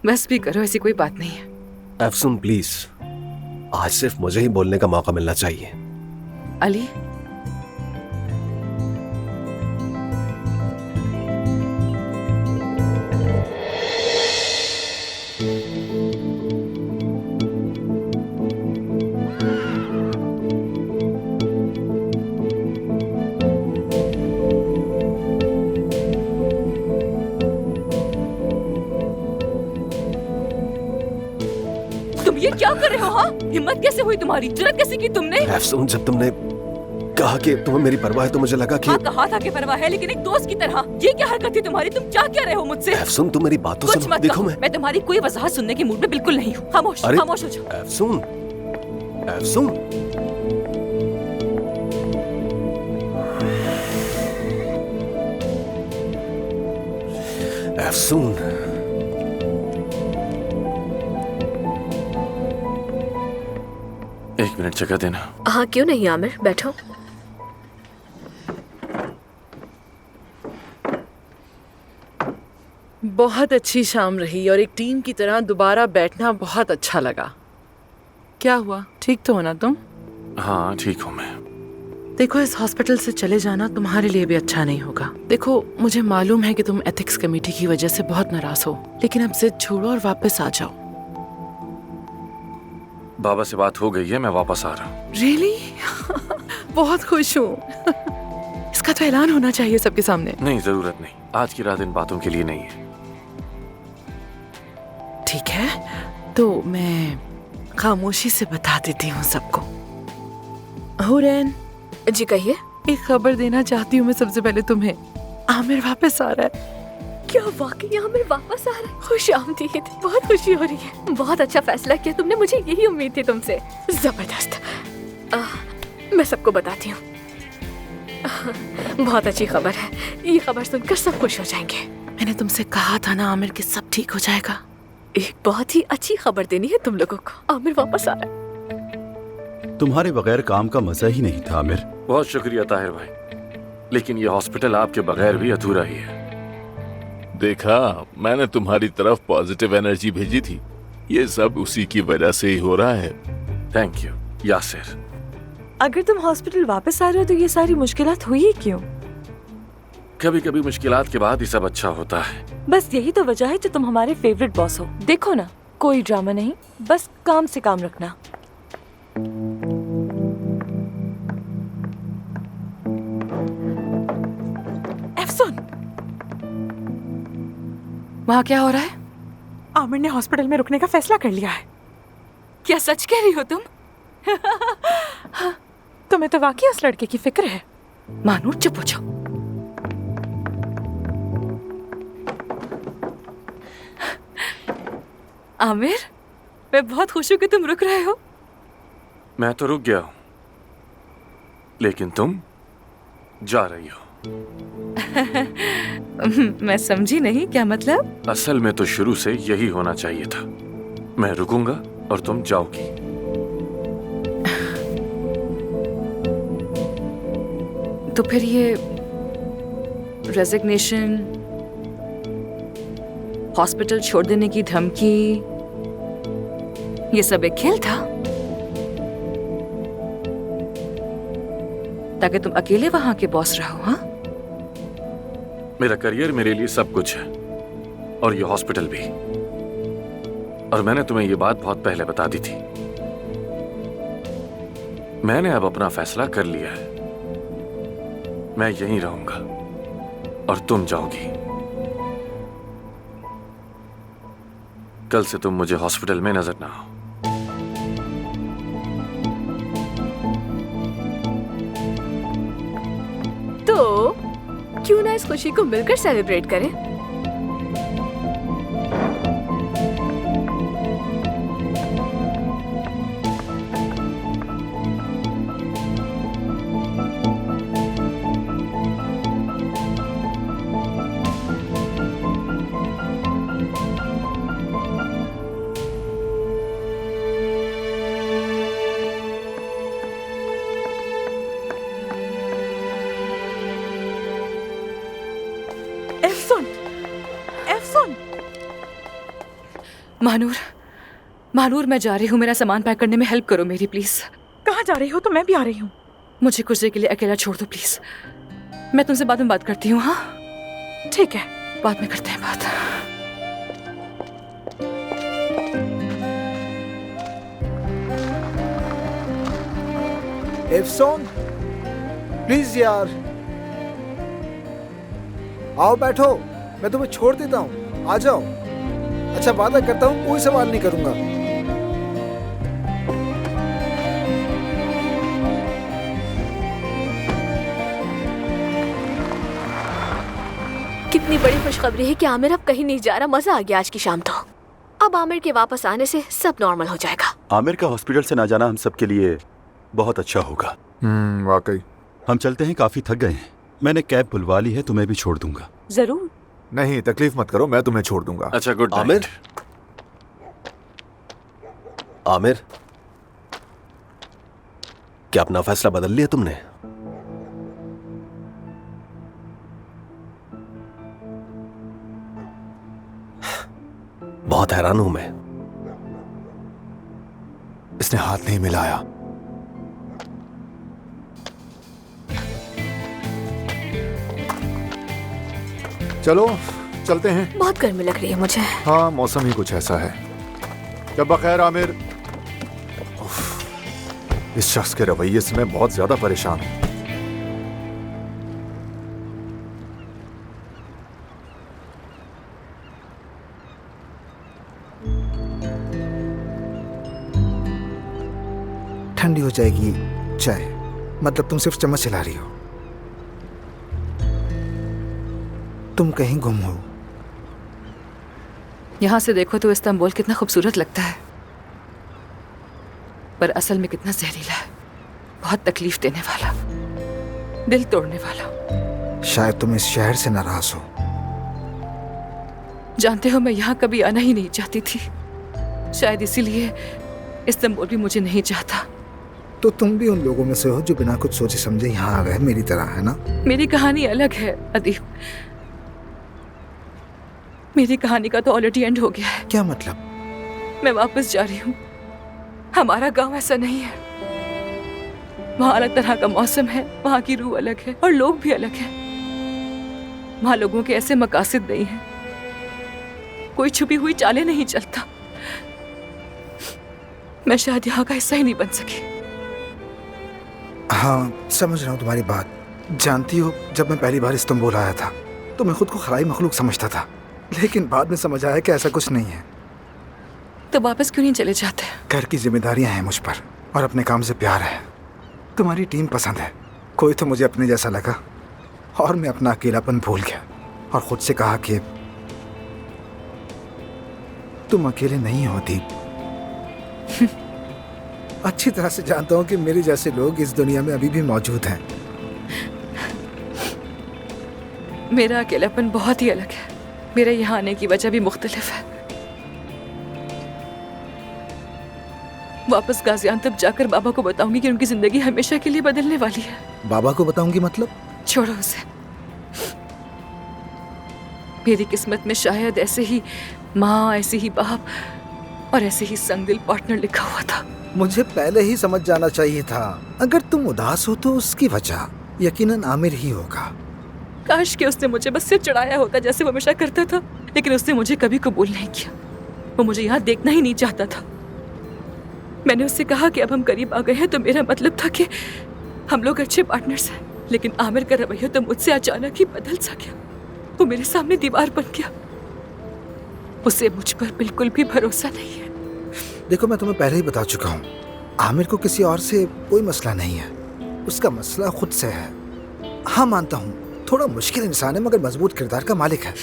बस भी करो, ऐसी कोई बात नहीं है। एफसून प्लीज, आज सिर्फ मुझे ही बोलने का मौका मिलना चाहिए। अली, ये क्या कर रहे हो? हाँ, हिम्मत कैसे हुई तुम्हारी? जुर्रत कैसे की तुमने? एफसून, जब तुमने कहा कि तुम्हें मेरी परवाह है तो मुझे लगा कि... हाँ, कहा था कि परवाह है, लेकिन एक दोस्त की तरह। ये क्या हरकत थी तुम्हारी? तुम चाह क्या रहे हो मुझसे? एफसून, तुम मेरी बातों कुछ से मत देखो। कहो। मैं तुम्हारी कोई वजाहत सुनने के मूड में बिल्कुल नहीं हूँ। खामोश, खामोश हो जाओ। एफसून, एफसून, एफसून। एक मिनट जगह देना। हाँ, क्यों नहीं आमिर, बैठो। बहुत अच्छी शाम रही और एक टीम की तरह दोबारा बैठना बहुत अच्छा लगा। क्या हुआ, ठीक तो हो ना तुम? हाँ, ठीक हूँ मैं। देखो, इस हॉस्पिटल से चले जाना तुम्हारे लिए भी अच्छा नहीं होगा। देखो, मुझे मालूम है कि तुम एथिक्स कमेटी की वजह से बहुत नाराज हो, लेकिन अब जिद छोड़ो और वापस आ जाओ। बाबा से बात हो गई है, मैं वापस आ रहा हूँ। रियली? बहुत खुश हूँ। इसका तो ऐलान होना चाहिए सबके सामने। नहीं, जरूरत नहीं। आज की रात इन बातों के लिए नहीं है। ठीक है, तो मैं खामोशी से बता देती हूँ सबको। हुरैन जी कहिए। एक खबर देना चाहती हूँ मैं सबसे पहले तुम्हें। आमिर वापस आ रहा है। क्या वाकई आमिर वापस आ रहा है? खुश आमदीद, बहुत खुशी हो रही है। बहुत अच्छा फैसला किया तुमने, मुझे यही उम्मीद थी तुमसे। जबरदस्त। मैं सबको बताती हूँ। बहुत अच्छी खबर है, ये खबर सुनकर सब खुश हो जाएंगे। मैंने तुमसे कहा था ना आमिर कि सब ठीक हो जाएगा। एक बहुत ही अच्छी खबर देनी है तुम लोगों को। आमिर वापस आ रहा है। तुम्हारे बगैर काम का मजा ही नहीं था आमिर। बहुत शुक्रिया ताहिर भाई, लेकिन ये हॉस्पिटल आपके बगैर भी अधूरा ही है। देखा, मैंने तुम्हारी तरफ पॉजिटिव एनर्जी भेजी थी। ये सब उसी की वजह से ही हो रहा है। Thank you Yasir. अगर तुम हॉस्पिटल वापस आ रहे हो तो ये सारी मुश्किलात हुई ही क्यों? कभी कभी मुश्किलात के बाद ही सब अच्छा होता है। बस यही तो वजह है जो तुम हमारे फेवरेट बॉस हो। देखो ना, कोई ड्रामा नहीं, बस काम से काम रखना। एफसून, वहाँ क्या हो रहा है? आमिर ने हॉस्पिटल में रुकने का फैसला कर लिया है। क्या सच कह रही हो तुम? तुम्हें तो वाकई उस लड़के की फिक्र है। मानूर, चुप हो जाओ। आमिर, मैं बहुत खुश हूँ कि तुम रुक रहे हो। मैं तो रुक गया हूँ, लेकिन तुम जा रही हो। मैं समझी नहीं, क्या मतलब? असल में तो शुरू से यही होना चाहिए था। मैं रुकूंगा और तुम जाओगी। तो फिर ये रेजिग्नेशन, हॉस्पिटल छोड़ देने की धमकी, ये सब एक खेल था ताकि तुम अकेले वहां के बॉस रहो? हाँ, मेरा करियर मेरे लिए सब कुछ है, और ये हॉस्पिटल भी। और मैंने तुम्हें ये बात बहुत पहले बता दी थी। मैंने अब अपना फैसला कर लिया है। मैं यहीं रहूंगा और तुम जाओगी। कल से तुम मुझे हॉस्पिटल में नजर ना आओ। तो क्यों ना इस खुशी को मिलकर सेलिब्रेट करें? मानूर, मानूर, मैं जा रही हूँ। मेरा सामान पैक करने में हेल्प करो मेरी, प्लीज। कहाँ जा रही हो? तो मैं भी आ रही हूँ। मुझे कुछ देर के लिए अकेला छोड़ दो प्लीज। मैं तुमसे बाद में बात करती हूँ। हाँ ठीक है, बाद में करते हैं बात। एफसोन, प्लीज यार आओ, बैठो। मैं तुम्हें छोड़ देता हूँ, आ जाओ। अच्छा, वादा करता हूँ कोई सवाल नहीं करूंगा। कितनी बड़ी खुशखबरी है कि आमिर अब कहीं नहीं जा रहा। मजा आ गया आज की शाम तो। अब आमिर के वापस आने से सब नॉर्मल हो जाएगा। आमिर का हॉस्पिटल से ना जाना हम सबके लिए बहुत अच्छा होगा। वाकई। हम चलते हैं, काफी थक गए हैं। मैंने कैब बुलवा ली है, तुम्हें भी छोड़ दूंगा। जरूर। नहीं, तकलीफ मत करो, मैं तुम्हें छोड़ दूंगा। अच्छा, गुड नाइट। आमिर, आमिर, क्या अपना फैसला बदल लिया तुमने? बहुत हैरान हूं मैं। इसने हाथ नहीं मिलाया। चलो चलते हैं। बहुत गर्मी लग रही है मुझे। हाँ, मौसम ही कुछ ऐसा है। जब बखैर आमिर। इस शख्स के रवैये से मैं बहुत ज्यादा परेशान हूं। ठंडी हो जाएगी चाय। मतलब तुम सिर्फ चम्मच चला रही हो। तुम कहीं गुम हो। यहाँ से देखो तो इस्तांबुल कितना खूबसूरत लगता है, पर असल में कितना जहरीला है। बहुत तकलीफ देने वाला, दिल तोड़ने वाला। शायद तुम इस शहर से नाराज हो। जानते हो, मैं यहाँ कभी आना ही नहीं चाहती थी। शायद इसीलिए इस्तांबुल भी मुझे नहीं चाहता। तो तुम भी उन लोगों में से हो जो बिना कुछ सोचे समझे यहाँ आ गए, मेरी तरह, है ना? मेरी कहानी अलग है अदीब। मेरी कहानी का तो ऑलरेडी एंड हो गया है। क्या मतलब? मैं वापस जा रही हूँ। हमारा गांव ऐसा नहीं है। वहाँ अलग तरह का मौसम है, वहाँ की रूह अलग है और लोग भी अलग हैं। वहाँ लोगों के ऐसे मकासद नहीं हैं, कोई छुपी हुई चालें नहीं चलता। मैं शायद यहाँ का हिस्सा ही नहीं बन सकी। हाँ, समझ रहा हूँ तुम्हारी बात। जानती हो, जब मैं पहली बार इस्तांबुल आया था तो मैं खुद को खलाई मखलूक समझता था, लेकिन बाद में समझ आया कि ऐसा कुछ नहीं है। तो वापस क्यों नहीं चले जाते? घर की जिम्मेदारियां हैं मुझ पर और अपने काम से प्यार है। तुम्हारी टीम पसंद है। कोई तो मुझे अपने जैसा लगा और मैं अपना अकेलापन भूल गया और खुद से कहा कि तुम अकेले नहीं हो दीप। अच्छी तरह से जानता हूँ कि मेरे जैसे लोग इस दुनिया में अभी भी मौजूद हैं। मेरा अकेलापन बहुत ही अलग है। मेरे यहाँ आने की वजह भी मुख्तलिफ है। वापस गाजियाबाद जाकर बाबा को बताऊंगी कि उनकी जिंदगी हमेशा के लिए बदलने वाली है। बाबा को बताऊंगी मतलब? छोड़ो उसे। मेरी किस्मत में शायद ऐसे ही माँ, ऐसे ही बाप और ऐसे ही संगदिल पार्टनर लिखा हुआ था। मुझे पहले ही समझ जाना चाहिए था। अगर तुम उदास हो तो उसकी वजह यकीनन आमिर ही होगा। काश कि उसने मुझे बस सिर चढ़ाया होता जैसे वो हमेशा करता था, लेकिन उसने मुझे कभी कबूल नहीं किया। वो मुझे यहाँ देखना ही नहीं चाहता था। मैंने उससे कहा कि अब हम करीब आ गए हैं तो मेरा मतलब था कि हम लोग अच्छे पार्टनर्स हैं, लेकिन आमिर का रवैया तो मुझसे अचानक ही बदल सा गया। वो मेरे सामने दीवार बन गया। उसे मुझ पर बिल्कुल भी भरोसा नहीं है। देखो, मैं तुम्हें पहले ही बता चुका हूँ, आमिर को किसी और से कोई मसला नहीं है। उसका मसला खुद से है। हाँ, मानता हूँ थोड़ा मुश्किल इंसान है मगर मजबूत किरदार का मालिक है।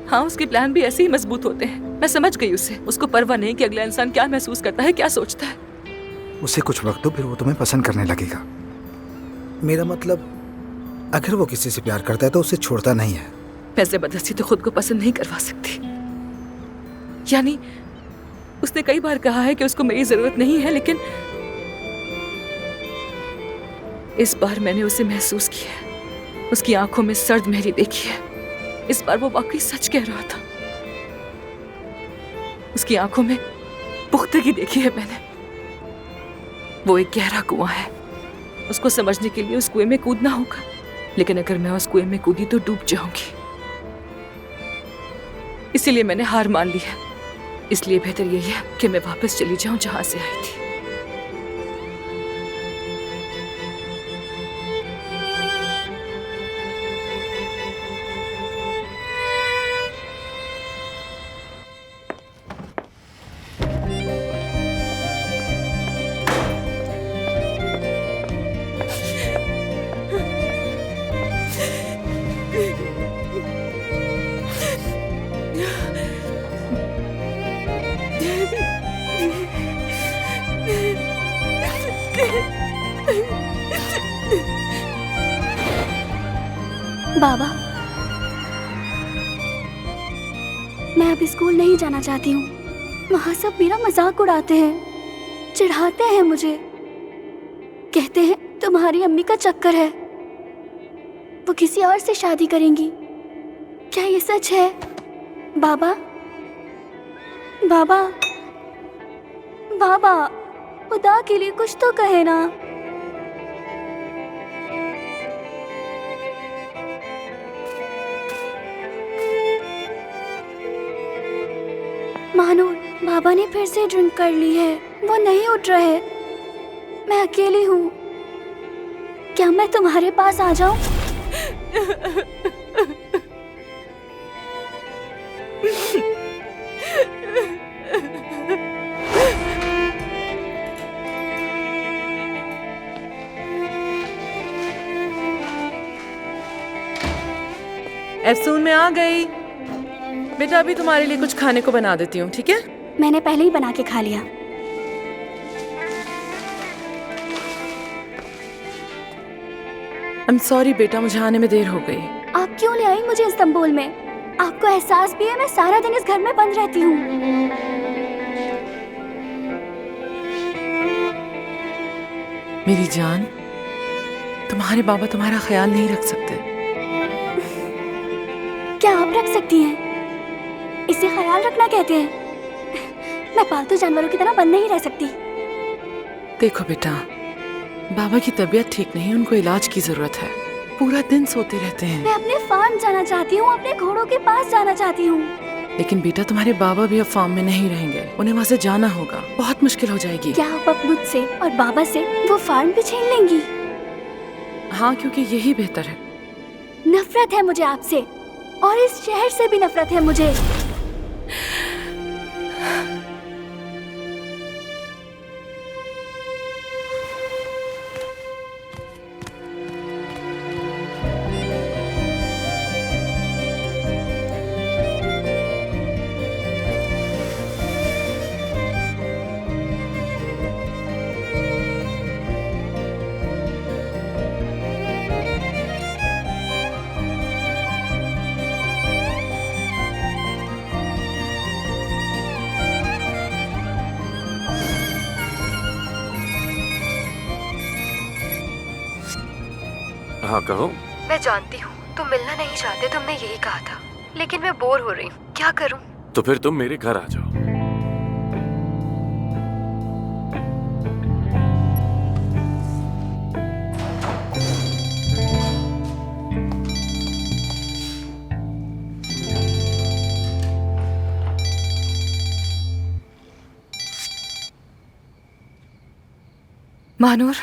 हाँ, उसके प्लान भी ऐसे ही मजबूत होते हैं। मैं समझ गई उसे। उसको परवाह नहीं कि अगला इंसान क्या महसूस करता है, क्या सोचता है। उसे कुछ वक्त दो, फिर वो तुम्हें पसंद करने लगेगा। मेरा मतलब, अगर वो किसी से प्यार करता है तो उसे छोड़ता नहीं है। मैं जबरदस्ती तो खुद को पसंद नहीं करवा सकती। यानी उसने कई बार कहा है कि उसको मेरी जरूरत नहीं है, लेकिन इस बार मैंने उसे महसूस किया है। उसकी आंखों में सर्द मेहरी देखी है। इस बार वो वाकई सच कह रहा था। उसकी आंखों में पुख्तगी देखी है मैंने। वो एक गहरा कुआं है। उसको समझने के लिए उस कुएं में कूदना होगा, लेकिन अगर मैं उस कुएं में कूदी तो डूब जाऊंगी। इसीलिए मैंने हार मान ली है। इसलिए बेहतर यही है कि मैं वापस चली जाऊं जहां से आई थी। बाबा, मैं अब स्कूल नहीं जाना चाहती हूँ। वहाँ सब मेरा मजाक उड़ाते हैं, चिढ़ाते हैं मुझे। कहते हैं तुम्हारी अम्मी का चक्कर है, वो किसी और से शादी करेंगी। क्या ये सच है? बाबा, बाबा, बाबा, खुदा के लिए कुछ तो कहे ना। मानूर, बाबा ने फिर से ड्रिंक कर ली है। वो नहीं उठ रहे। मैं अकेली हूँ। क्या मैं तुम्हारे पास आ जाऊं? एफसून में आ गई। बेटा, अभी तुम्हारे लिए कुछ खाने को बना देती हूँ, ठीक है? मैंने पहले ही बना के खा लिया। I'm sorry बेटा, मुझे आने में देर हो गई। आप क्यों ले आई मुझे इस्तांबुल में? आपको एहसास भी है मैं सारा दिन इस घर में बंद रहती हूँ। मेरी जान, तुम्हारे बाबा तुम्हारा ख्याल नहीं रख सकते। क्या आप रख सकती हैं? इसे ख्याल रखना कहते हैं। मैं पालतू जानवरों की तरह बंद नहीं रह सकती। देखो बेटा, बाबा की तबीयत ठीक नहीं, उनको इलाज की जरूरत है। पूरा दिन सोते रहते हैं। मैं अपने फार्म जाना चाहती हूँ, अपने घोड़ों के पास जाना चाहती हूँ। लेकिन बेटा, तुम्हारे बाबा भी अब फार्म में नहीं रहेंगे, उन्हें वहाँ से जाना होगा, बहुत मुश्किल हो जाएगी। क्या आप अब मुझसे और बाबा से वो फार्म भी छीन लेंगी? हाँ, क्योंकि यही बेहतर है। नफरत है मुझे आपसे, और इस शहर से भी नफरत है मुझे। हाँ कहो। मैं जानती हूँ तुम मिलना नहीं चाहते, तुमने यही कहा था, लेकिन मैं बोर हो रही हूँ, क्या करूँ? तो फिर तुम मेरे घर आ जाओ। महानूर,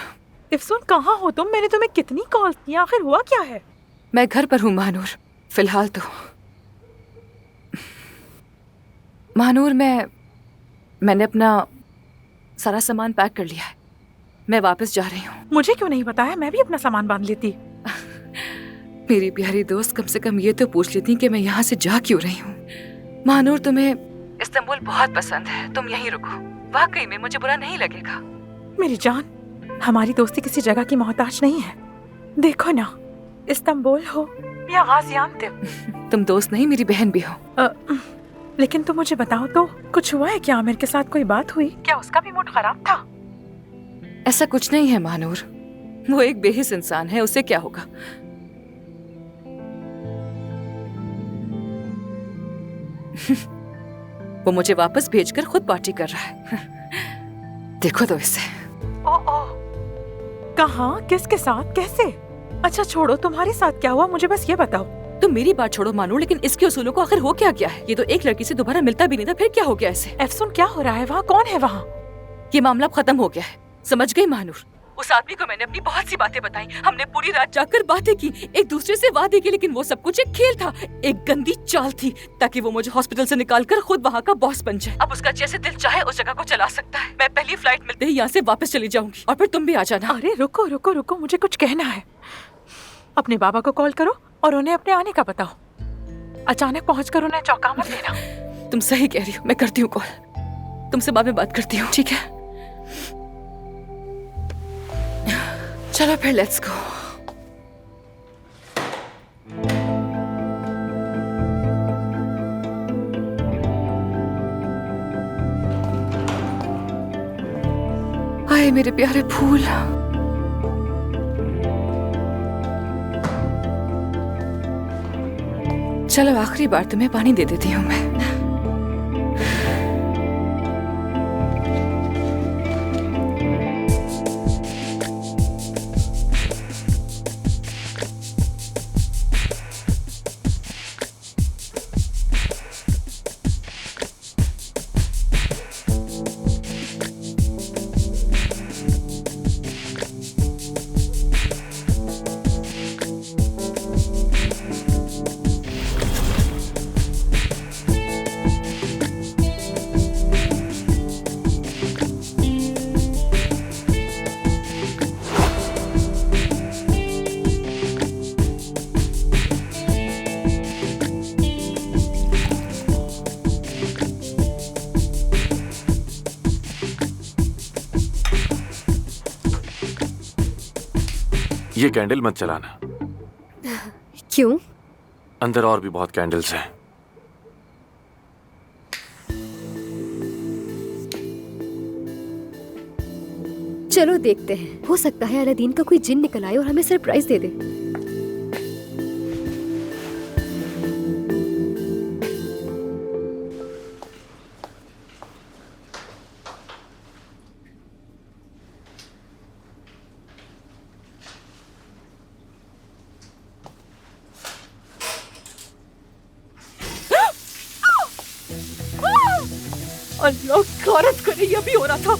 इफ्सून कहाँ हो तुम? मैंने तुम्हें कितनी कॉल की, आखिर हुआ क्या है? मैं घर पर हूँ महानूर, फिलहाल तो। महानूर, मैंने अपना सारा सामान पैक कर लिया है, मैं वापस जा रही हूँ। मुझे क्यों नहीं बताया? मैं भी अपना सामान बांध लेती। मेरी प्यारी दोस्त, कम से कम ये तो पूछ लेती कि मैं यहाँ से जा क्यों रही हूँ। महानूर, तुम्हें इस्तांबुल बहुत पसंद है, तुम यहीं रुको, वाकई में मुझे बुरा नहीं लगेगा। मेरी जान, हमारी दोस्ती किसी जगह की मोहताज नहीं है। देखो ना, इस्तांबुल हो या गाजियान्तेप, तुम दोस्त नहीं, मेरी बहन भी हो। लेकिन तुम मुझे बताओ तो, कुछ हुआ है क्या? आमिर के साथ कोई बात हुई क्या? उसका भी मूड खराब था? ऐसा कुछ नहीं है महानूर, वो एक बेहिस इंसान है, उसे क्या होगा। वो मुझे वापस भेजकर खुद पार्टी कर रहा है। देखो तो इसे। कहाँ, किसके साथ, कैसे? अच्छा छोड़ो, तुम्हारे साथ क्या हुआ मुझे बस ये बताओ। तुम मेरी बात छोड़ो मानूर, लेकिन इसके उसूलों को आखिर हो क्या गया है? ये तो एक लड़की से दोबारा मिलता भी नहीं था, फिर क्या हो गया इसे? एफसून, क्या हो रहा है वहाँ? कौन है वहाँ? ये मामला खत्म हो गया है, समझ गई मानूर? उस आदमी को मैंने अपनी बहुत सी बातें बताई, हमने पूरी रात जाकर बातें की, एक दूसरे से वादे किए, लेकिन वो सब कुछ एक खेल था, एक गंदी चाल थी, ताकि वो मुझे हॉस्पिटल से निकालकर खुद वहाँ का बॉस बन जाए। अब उसका जैसे दिल चाहे उस जगह को चला सकता है। मैं पहली फ्लाइट मिलते ही यहाँ से वापस चली जाऊंगी, और फिर तुम भी आ जाना। अरे रुको रुको रुको, मुझे कुछ कहना है। अपने बाबा को कॉल करो और उन्हें अपने आने का बताओ। अचानक पहुँचकर उन्हें चौंका मत देना। तुम सही कह रही हो, मैं करती हूँ कॉल, तुमसे बाद में बात करती हूँ, ठीक है? चलो फिर, लेट्स गो। आए मेरे प्यारे फूल। चलो आखिरी बार तुम्हें पानी दे देती हूँ मैं। ये कैंडल मत चलाना। क्यों? अंदर और भी बहुत कैंडल्स हैं। चलो देखते हैं, हो सकता है अलादीन का कोई जिन निकल आए और हमें सरप्राइज दे दे। अल्लाह गारत करे, ये भी हो रहा था।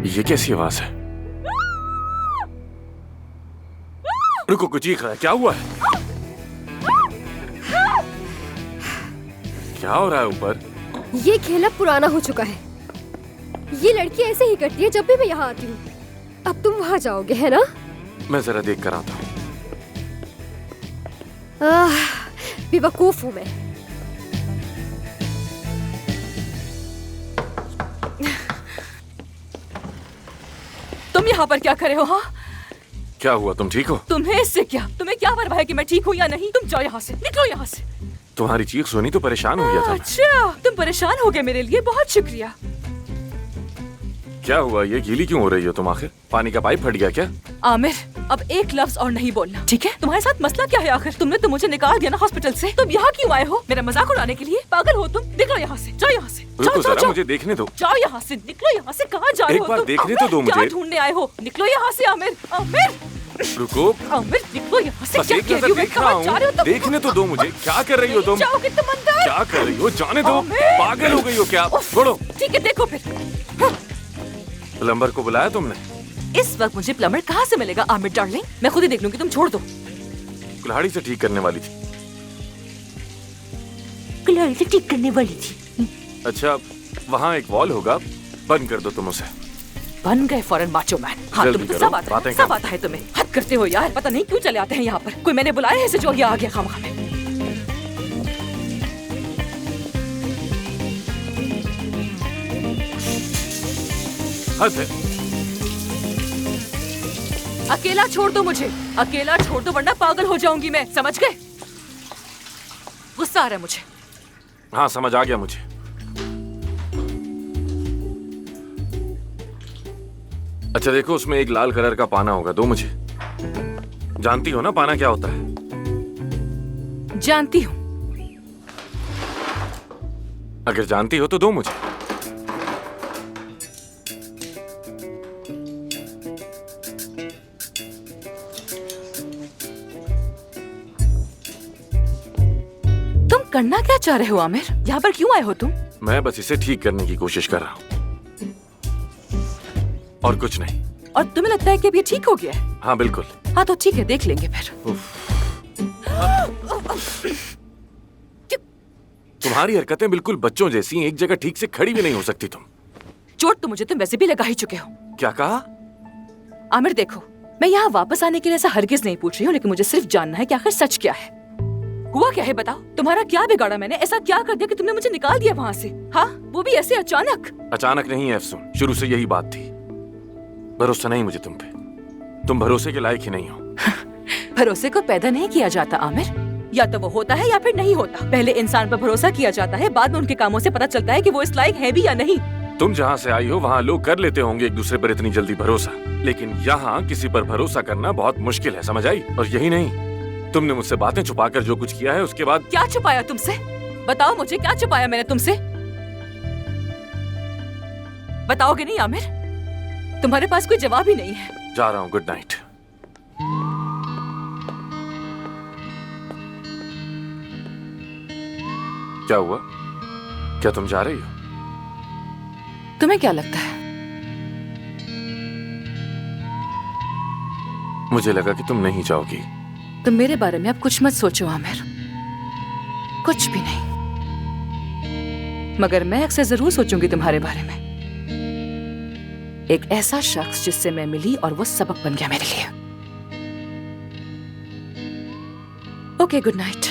ये कैसी आवाज है? रुको, कुछ चीख रहा है, क्या हुआ है? क्या हो रहा है ऊपर? ये खेल अब पुराना हो चुका है। ये लड़की ऐसे ही करती है जब भी मैं यहाँ आती हूँ। अब तुम वहाँ जाओगे, है ना? मैं जरा देख कर आता हूँ। बेवकूफ हूँ मैं। तुम यहाँ पर क्या कर रहे हो? हाँ, क्या हुआ? तुम ठीक हो? तुम्हें इससे क्या? तुम्हें क्या परवाह है कि मैं ठीक हूँ या नहीं? तुम जाओ यहाँ से, निकलो यहाँ से। तुम्हारी चीख सुनी तो परेशान हो गया था मैं। अच्छा, तुम परेशान हो गए मेरे लिए, बहुत शुक्रिया। क्या हुआ? ये गीली क्यों हो रही हो तुम? आखिर पानी का पाइप फट गया क्या? आमिर, अब एक लफ्ज और नहीं बोलना, ठीक है? तुम्हारे साथ मसला क्या है आखिर? तुमने तो मुझे निकाल दिया ना हॉस्पिटल से। तुम यहाँ क्यों आए हो? मेरा मजाक उड़ाने के लिए? पागल हो तुम? निकलो यहाँ से, जाओ यहाँ से। रुको जरा, मुझे देखने दो। जाओ यहाँ से, निकलो यहाँ से। कहाँ जा रहे हो? एक बार देखने तो दो मुझे। क्या ढूंढने आए हो? निकलो यहाँ से आमिर। आमिर रुको, आमिर निकलो यहाँ से। बस क्या एक कह नजर रही हो? देख रहा कहाँ जा रहे हो हूँ, तुम? देखने तो दो मुझे। क्या कर रही हो तुम? जाओगे तुम अंदर? क्या कर रही हो? जाने दो। पागल हो गई हो क्या? छोड़ो। ठीक है, देखो फिर। प्लम्बर को बुलाया तुमने? इस वक्त मुझे प्लम्बर कहाँ से मिलेगा आमिर डार्लिंग? मैं खुद ही देख लूंगी, तुम छोड़ दो। कुल्हाड़ी से ठीक करने वाली थी। कुल्हाड़ी से ठीक करने वाली थी? अच्छा, वहाँ एक वॉल होगा, बंद कर दो तुम उसे। बन गए फौरन माचो मैन। हाँ, जल्दी तुम्हें तो करो, सब आता है, बातें सब करो। आता है तुम्हें। हद करते हो यार, पता नहीं क्यों चले आते हैं यहाँ पर। कोई मैंने बुलाया है इसे जो ये आ गया खामखा में। हद है। अकेला छोड़ दो मुझे, अकेला छोड़ दो वरना पागल हो जाऊंगी मैं, समझ गए? गुस्सा आ रहा है मुझे। हाँ, समझ आ गया मुझे। अच्छा देखो, उसमें एक लाल कलर का पाना होगा, दो मुझे। जानती हो ना पाना क्या होता है? जानती हूँ। अगर जानती हो तो दो मुझे। तुम करना क्या चाह रहे हो आमिर? यहाँ पर क्यों आए हो तुम? मैं बस इसे ठीक करने की कोशिश कर रहा हूँ, और कुछ नहीं। और तुम्हें लगता है कि अब ये ठीक हो गया है? हाँ बिल्कुल। हाँ तो ठीक है, देख लेंगे फिर। तुम्हारी हरकतें बिल्कुल बच्चों जैसी हैं, एक जगह ठीक से खड़ी भी नहीं हो सकती तुम। चोट तो मुझे तुम वैसे भी लगा ही चुके हो। क्या कहा? आमिर देखो, मैं यहाँ वापस आने के लिए ऐसा हरगिज नहीं पूछ रही हूँ, लेकिन मुझे सिर्फ जानना है कि आखिर सच क्या है। हुआ क्या है बताओ? तुम्हारा क्या बिगाड़ा मैंने? ऐसा क्या कर दिया कि तुमने मुझे निकाल दिया वहाँ से? हाँ, वो भी ऐसे अचानक। अचानक नहीं है अफसून, शुरू से यही बात थी। भरोसा नहीं मुझे तुम पे, तुम भरोसे के लायक ही नहीं हो। भरोसे को पैदा नहीं किया जाता आमिर, या तो वो होता है या फिर नहीं होता। पहले इंसान पर भरोसा किया जाता है, बाद में उनके कामों से पता चलता है कि वो इस लायक है भी या नहीं। तुम जहाँ से आई हो वहाँ लोग कर लेते होंगे एक दूसरे पर इतनी जल्दी भरोसा, लेकिन यहाँ किसी पर भरोसा करना बहुत मुश्किल है, समझ आई? और यही नहीं, तुमने मुझसे बातें छुपाकर जो कुछ किया है उसके बाद। क्या छुपाया तुमसे? बताओ मुझे, क्या छुपाया मैंने तुमसे? बताओगे नहीं आमिर? तुम्हारे पास कोई जवाब ही नहीं है। जा रहा हूँ, गुड नाइट। क्या हुआ? क्या तुम जा रही हो? तुम्हें क्या लगता है? मुझे लगा कि तुम नहीं जाओगी। तुम मेरे बारे में अब कुछ मत सोचो आमिर, कुछ भी नहीं। मगर मैं अक्सर जरूर सोचूंगी तुम्हारे बारे में। एक ऐसा शख्स जिससे मैं मिली और वो सबक बन गया मेरे लिए। Okay, good night.